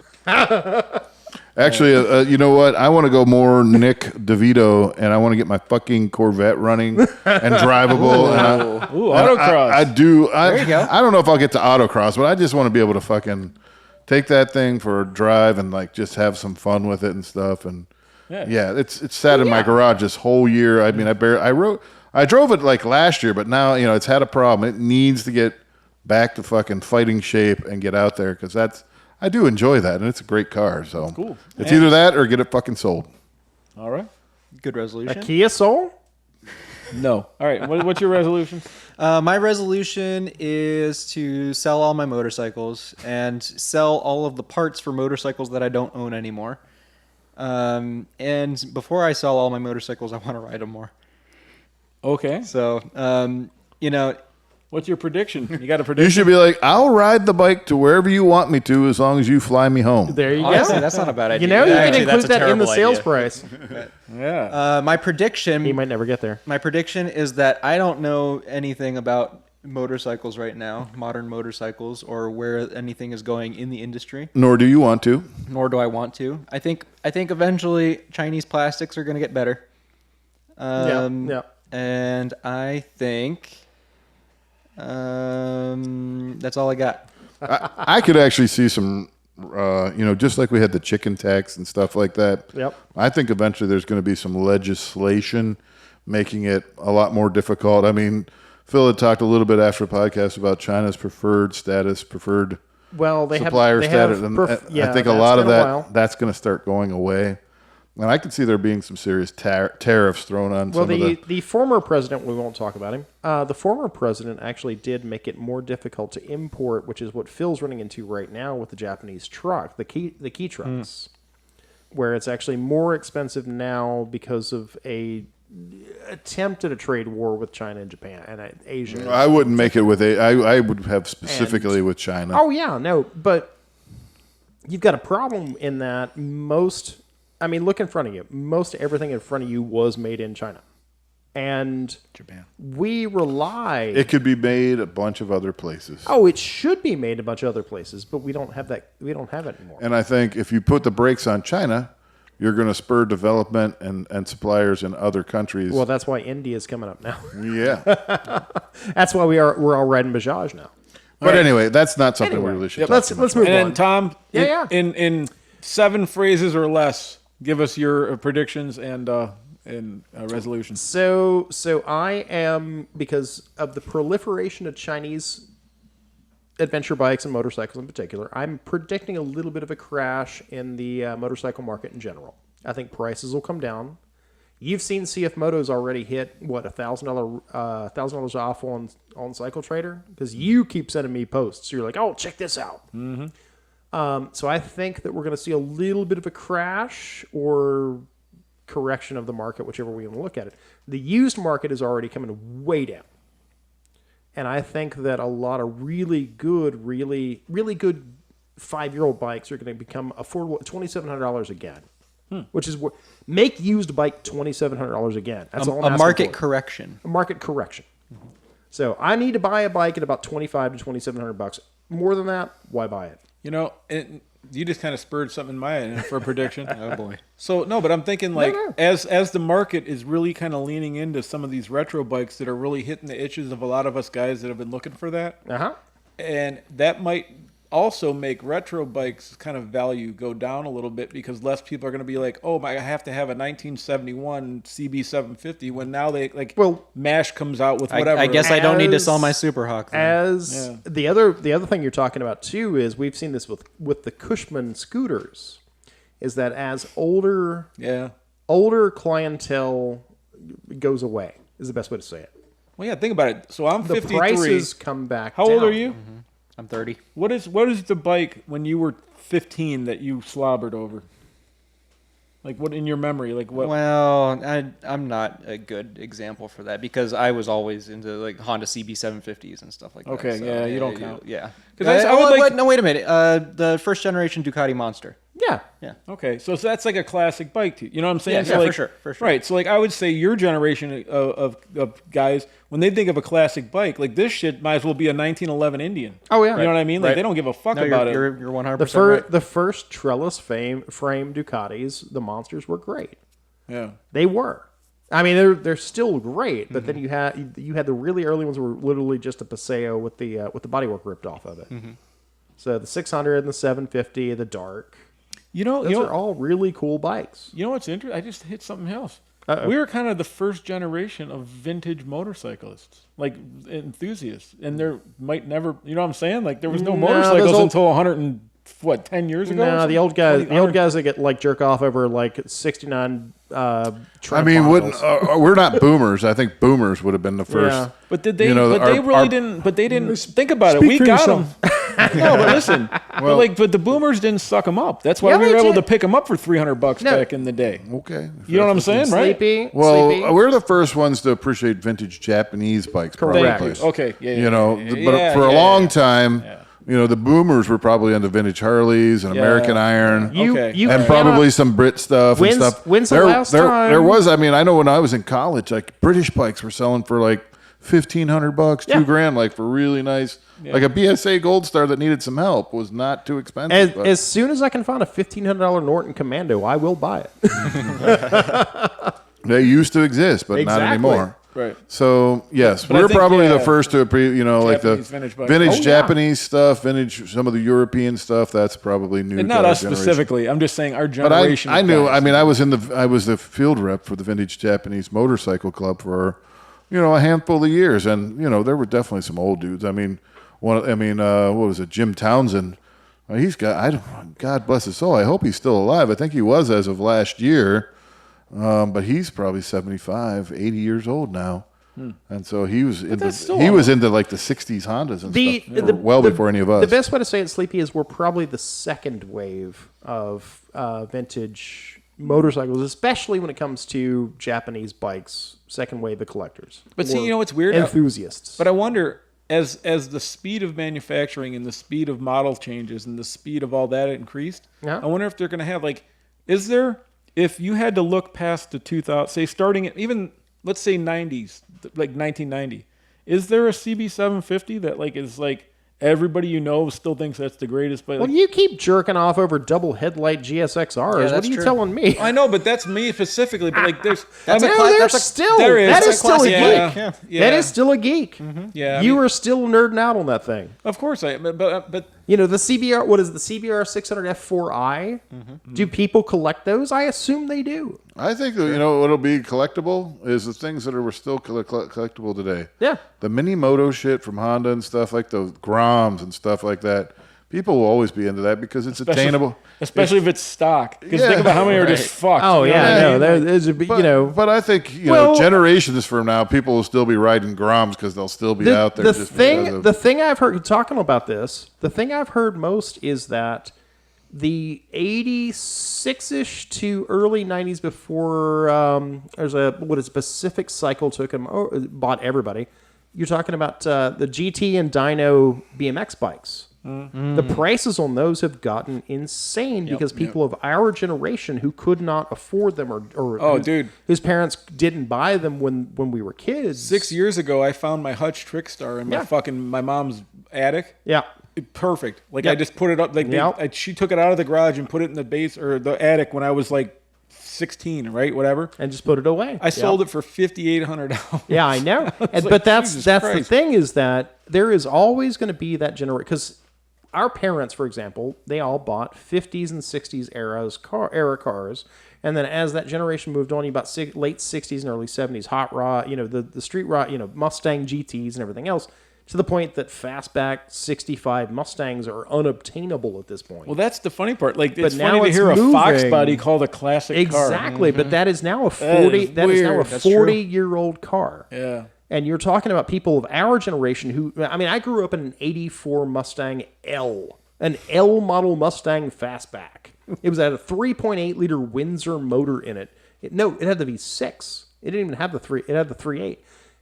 Actually, you know what? I want to go more Nick DeVito, and I want to get my fucking Corvette running and drivable. And Ooh, autocross. I do. There you go. I don't know if I'll get to autocross, but I just want to be able to fucking take that thing for a drive and like just have some fun with it and stuff. And yeah, it's sat in my garage this whole year. I mean, I drove it like last year, but now it's had a problem. It needs to get back to fucking fighting shape and get out there because I do enjoy that, and it's a great car. So Cool. It's either that or get it fucking sold. All right. Good A resolution. Kia Soul? No. All right. What's your resolution? My resolution is to sell all my motorcycles and sell all of the parts for motorcycles that I don't own anymore. And before I sell all my motorcycles, I want to ride them more. Okay. So, What's your prediction? You got a You prediction? should be like, I'll ride the bike to wherever you want me to as long as you fly me home. There you honestly, go. that's not a bad idea. You know, you can Actually, that's include a that in the terrible sales idea. price. Yeah. My prediction. He might never get there. My prediction is that I don't know anything about motorcycles right now, modern motorcycles, or where anything is going in the industry. Nor do you want to. Nor do I want to. I think eventually Chinese plastics are going to get better. Yeah. And I think that's all I got. I could actually see some, just like we had the chicken tax and stuff like that. Yep. I think eventually there's going to be some legislation making it a lot more difficult. I mean, Phil had talked a little bit after the podcast about China's preferred Well, they supplier have, status. And I think a that's lot of been a while. that's going to start going away. And I could see there being some serious tariffs thrown on Well, some of the former president, we won't talk about him. The former president actually did make it more difficult to import, which is what Phil's running into right now with the Japanese truck, the key trucks, where it's actually more expensive now because of a attempt at a trade war with China and Japan and Asia. I wouldn't make it with I would have specifically with China. Oh yeah, no, but you've got a problem in that look in front of you. Most everything in front of you was made in China. And Japan. we rely... It could be made a bunch of other places. Oh, it should be made a bunch of other places, but we don't have that. We don't have it anymore. And I think if you put the brakes on China, you're going to spur development and suppliers in other countries. Well, that's why India's coming up now. Yeah. That's why we're all riding Bajaj now. But anyway, that's not something Anyway, we really should let's talk about. move And on. then Tom, Yeah. in 7 phrases or less, give us your predictions and resolutions. So I am, because of the proliferation of Chinese adventure bikes and motorcycles in particular, I'm predicting a little bit of a crash in the motorcycle market in general. I think prices will come down. You've seen CF Motos already hit what $1,000 off on Cycle Trader because you keep sending me posts. You're like, oh, check this out. So I think that we're going to see a little bit of a crash or correction of the market, whichever way you want to look at it. The used market is already coming way down. And I think that a lot of really good 5-year-old bikes are going to become affordable at $2,700 again. Which is make used bike $2,700 again. That's all I'm a asking market for. correction. A market correction. So I need to buy a bike at about $2,500 to $2,700. More than that, why buy it? You know, you just kind of spurred something in my head for a prediction. Oh boy. So no, but I'm thinking like as the market is really kind of leaning into some of these retro bikes that are really hitting the itches of a lot of us guys that have been looking for that. And that might also make retro bikes kind of value go down a little bit because less people are going to be like, oh, I have to have a 1971 CB750 when now MASH comes out with whatever. I guess I don't need to sell my Super Hawk. The other thing you're talking about too is we've seen this with the Cushman scooters, is that as older clientele goes away is the best way to say it. Well, yeah, think about it. So I'm 53. The prices come back How down. old are you? I'm 30. What is the bike when you were 15 that you slobbered over? Like what in your memory? Like what? Well, I'm not a good example for that because I was always into like Honda CB750s and stuff like that. Okay, so, yeah, you don't count. Yeah. Because I would like. No, wait a minute. The first generation Ducati Monster. Yeah. Yeah. Okay, so that's like a classic bike to you. You know what I'm saying? Yeah, so for sure. Right. So like I would say your generation of guys, when they think of a classic bike, like this shit might as well be a 1911 Indian. Oh yeah. You know what I mean? Like Right. they don't give a fuck No, about it. You're 100% right. The first trellis frame Ducatis, the Monsters were great. Yeah. They were. I mean, they're still great, but then you had the really early ones were literally just a Paseo with the bodywork ripped off of it. So the 600 and the 750, the dark. Those are all really cool bikes. You know what's interesting? I just hit something else. Uh-oh. We were kind of the first generation of vintage motorcyclists, like enthusiasts, and there might never, you know what I'm saying? Like there was no motorcycles until 10 years ago? No, the old guys that get like jerk off over like 69. I mean, we're not boomers. I think boomers would have been the first. Yeah. But did they? But they didn't think about it. Speak We for got yourself. them. No, but listen. but the boomers didn't suck them up. That's why Yeah, we they were able did. to pick them up for $300 No. back in the day. Okay. You know what I'm saying, right? Sleepy. Well, we're the first ones to appreciate vintage Japanese bikes. Correct. Probably. Okay. Yeah. But for a long time, the boomers were probably into vintage Harleys and American Iron. And probably some Brit stuff and stuff. When's the last time? There was, I mean, I know when I was in college, like British bikes were selling for like $1,500, $2,000, like for really nice, like a BSA Gold Star that needed some help was not too expensive. As soon as I can find a $1,500 Norton Commando, I will buy it. They used to exist, but not anymore. Right. So yes, But I we're think, probably the first to like the vintage bikes. vintage Oh, Japanese stuff, vintage some of the European stuff. That's probably new. And not to our us generation. specifically. I'm just saying our But generation. I of knew. guys. I mean, I was the field rep for the Vintage Japanese Motorcycle Club for, a handful of years, and there were definitely some old dudes. I mean, what was it? Jim Townsend. He's got. God bless his soul. I hope he's still alive. I think he was as of last year, but he's probably 75, 80 years old now. And so he was into like the 60s Hondas and stuff before any of us. The best way to say it, Sleepy, is we're probably the second wave of vintage motorcycles, especially when it comes to Japanese bikes. Second wave of collectors. But see, what's weird? Enthusiasts. But I wonder, as the speed of manufacturing and the speed of model changes and the speed of all that increased, I wonder if they're going to have if you had to look past the 2000, say starting at even, let's say 90s, like 1990, is there a CB750 that is everybody still thinks that's the greatest? But well, you keep jerking off over double headlight GSXRs. Yeah, what are you telling me? I know, but that's me specifically. But there's That's a that is still a geek. Yeah. That is still a geek. Yeah, You are still nerding out on that thing. Of course I am, but the CBR. What is the CBR 600 F4i? Do people collect those? I assume they do. I think what'll be collectible is the things that were still collectible today. Yeah. The mini moto shit from Honda and stuff like those Groms and stuff like that. People will always be into that because it's attainable. Especially if it's stock. Because Yeah, think about how many are right. just fucked. Oh you know what I yeah, no, mean? there's a, But, but I think generations from now, people will still be riding Groms because they'll still be out there. The just thing, because of- the thing I've heard talking about this, the thing I've heard most is that the 86-ish to early 90s before there's a specific cycle took them bought everybody. You're talking about the GT and Dyno BMX bikes. The prices on those have gotten insane because people of our generation who could not afford them or whose parents didn't buy them when we were kids. 6 years ago, I found my Hutch Trickstar in my mom's attic. Yeah. Perfect. Like Yep. I just put it up. Like she took it out of the garage and put it in the base or the attic when I was like 16, right? Whatever. And just put it away. I sold it for $5,800. Yeah, I know. Like, but that's Jesus the Christ. thing is that there is always going to be that generation because our parents, for example, they all bought 50s and 60s era cars, and then as that generation moved on, you bought late 60s and early 70s hot rod, the street rod, Mustang GTs and everything else. To the point that fastback 65 Mustangs are unobtainable at this point. Well, that's the funny part. Like, it's now funny to it's hear moving. a Fox body called a classic car. Exactly, but that is now a That 40. is That is now a weird. That's true. 40-year-old car. Yeah. And you're talking about people of our generation who, I mean, I grew up in an 84 Mustang L, an L model Mustang fastback. It was at a 3.8 liter Windsor motor in it. It had the V6. It didn't even have the 3. It had the 3.8.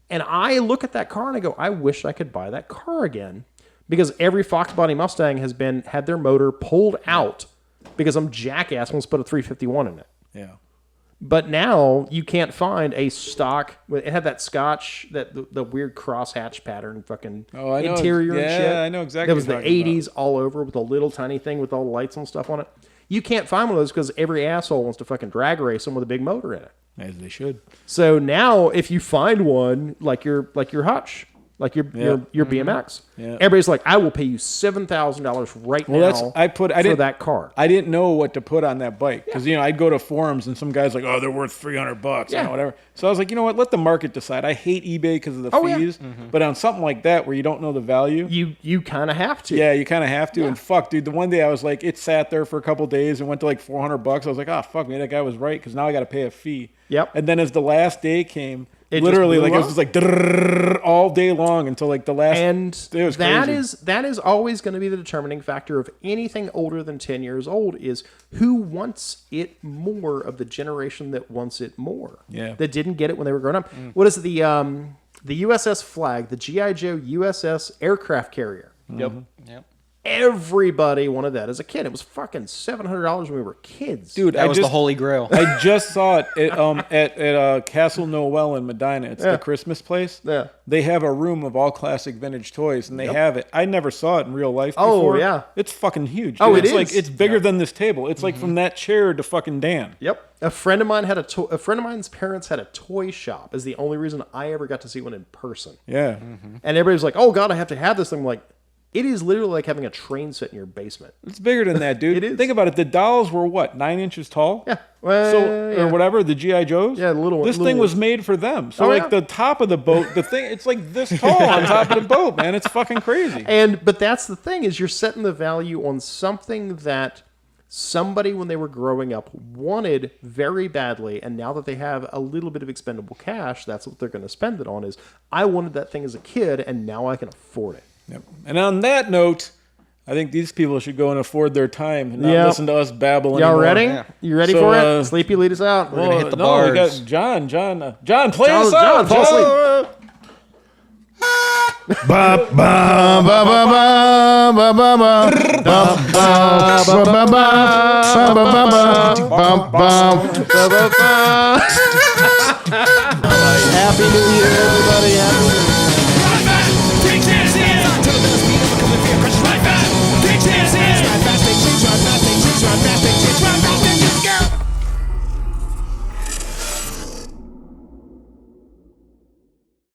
And I look at that car and I go, I wish I could buy that car again, because every Fox body Mustang has had their motor pulled out because some jackass wants to put a 351 in it. Yeah. But now you can't find a stock. It had that Scotch, the weird crosshatch pattern, fucking I know. interior and Yeah, shit. I know exactly That was the what you're talking '80s all over with a little tiny thing with all the lights and stuff on it. You can't find one of those because every asshole wants to fucking drag race them with a big motor in it. As they should. So now, if you find one like your Hutch, like your BMX, everybody's like, I will pay you $7,000 right now for that car. I didn't know what to put on that bike because I'd go to forums and some guys like, oh, they're worth $300, whatever. So I was like, you know what? Let the market decide. I hate eBay because of the fees, but on something like that where you don't know the value, you kind of have to. Yeah, you kind of have to. Yeah. And fuck, dude, the one day I was like, it sat there for a couple days and went to like $400. I was like, oh fuck, maybe that guy was right because now I got to pay a fee. Yep. And then as the last day came, It literally just like blew it was just like drrrr all day long until like the last. And it was that crazy. that is always going to be the determining factor of anything older than 10 years old is who wants it more of the generation that wants it more. Yeah. That didn't get it when they were growing up. What is it, the USS Flag, the G.I. Joe USS aircraft carrier? Yep. Everybody wanted that as a kid. It was fucking $700 when we were kids. Dude, That was the holy grail. I just saw it at Castle Noel in Medina. It's the Christmas place. Yeah. They have a room of all classic vintage toys, and they have it. I never saw it in real life Oh, before. yeah. It's fucking huge. Oh, dude. it It's like is. it's bigger than this table. It's like from that chair to fucking Dan. Yep. A friend of mine had a friend of mine's parents had a toy shop. Is the only reason I ever got to see one in person. Yeah. And everybody was like, "Oh God, I have to have this thing." I'm like, it is literally like having a train set in your basement. It's bigger than that, dude. It is. Think about it. The dolls were what, 9 inches tall? Yeah. Well, So yeah. or whatever, the GI Joes. Yeah, the little one- This little thing was ones. made for them. So Oh, like yeah. the top of the boat, the thing, it's like this tall on top of the boat, man. It's fucking crazy. But that's the thing is you're setting the value on something that somebody when they were growing up wanted very badly, and now that they have a little bit of expendable cash, that's what they're going to spend it on. Is I wanted that thing as a kid, and now I can afford it. Yep. And on that note, I think these people should go and afford their time and not Yep. listen to us babble Y'all anymore. ready? Yeah. You ready So, for it? Sleepy, lead us out. We're gonna hit the no, bars. we got John, play us John, out. fall asleep. Ba ba ba ba ba ba ba ba ba ba ba ba ba ba ba. Happy New Year, everybody. Happy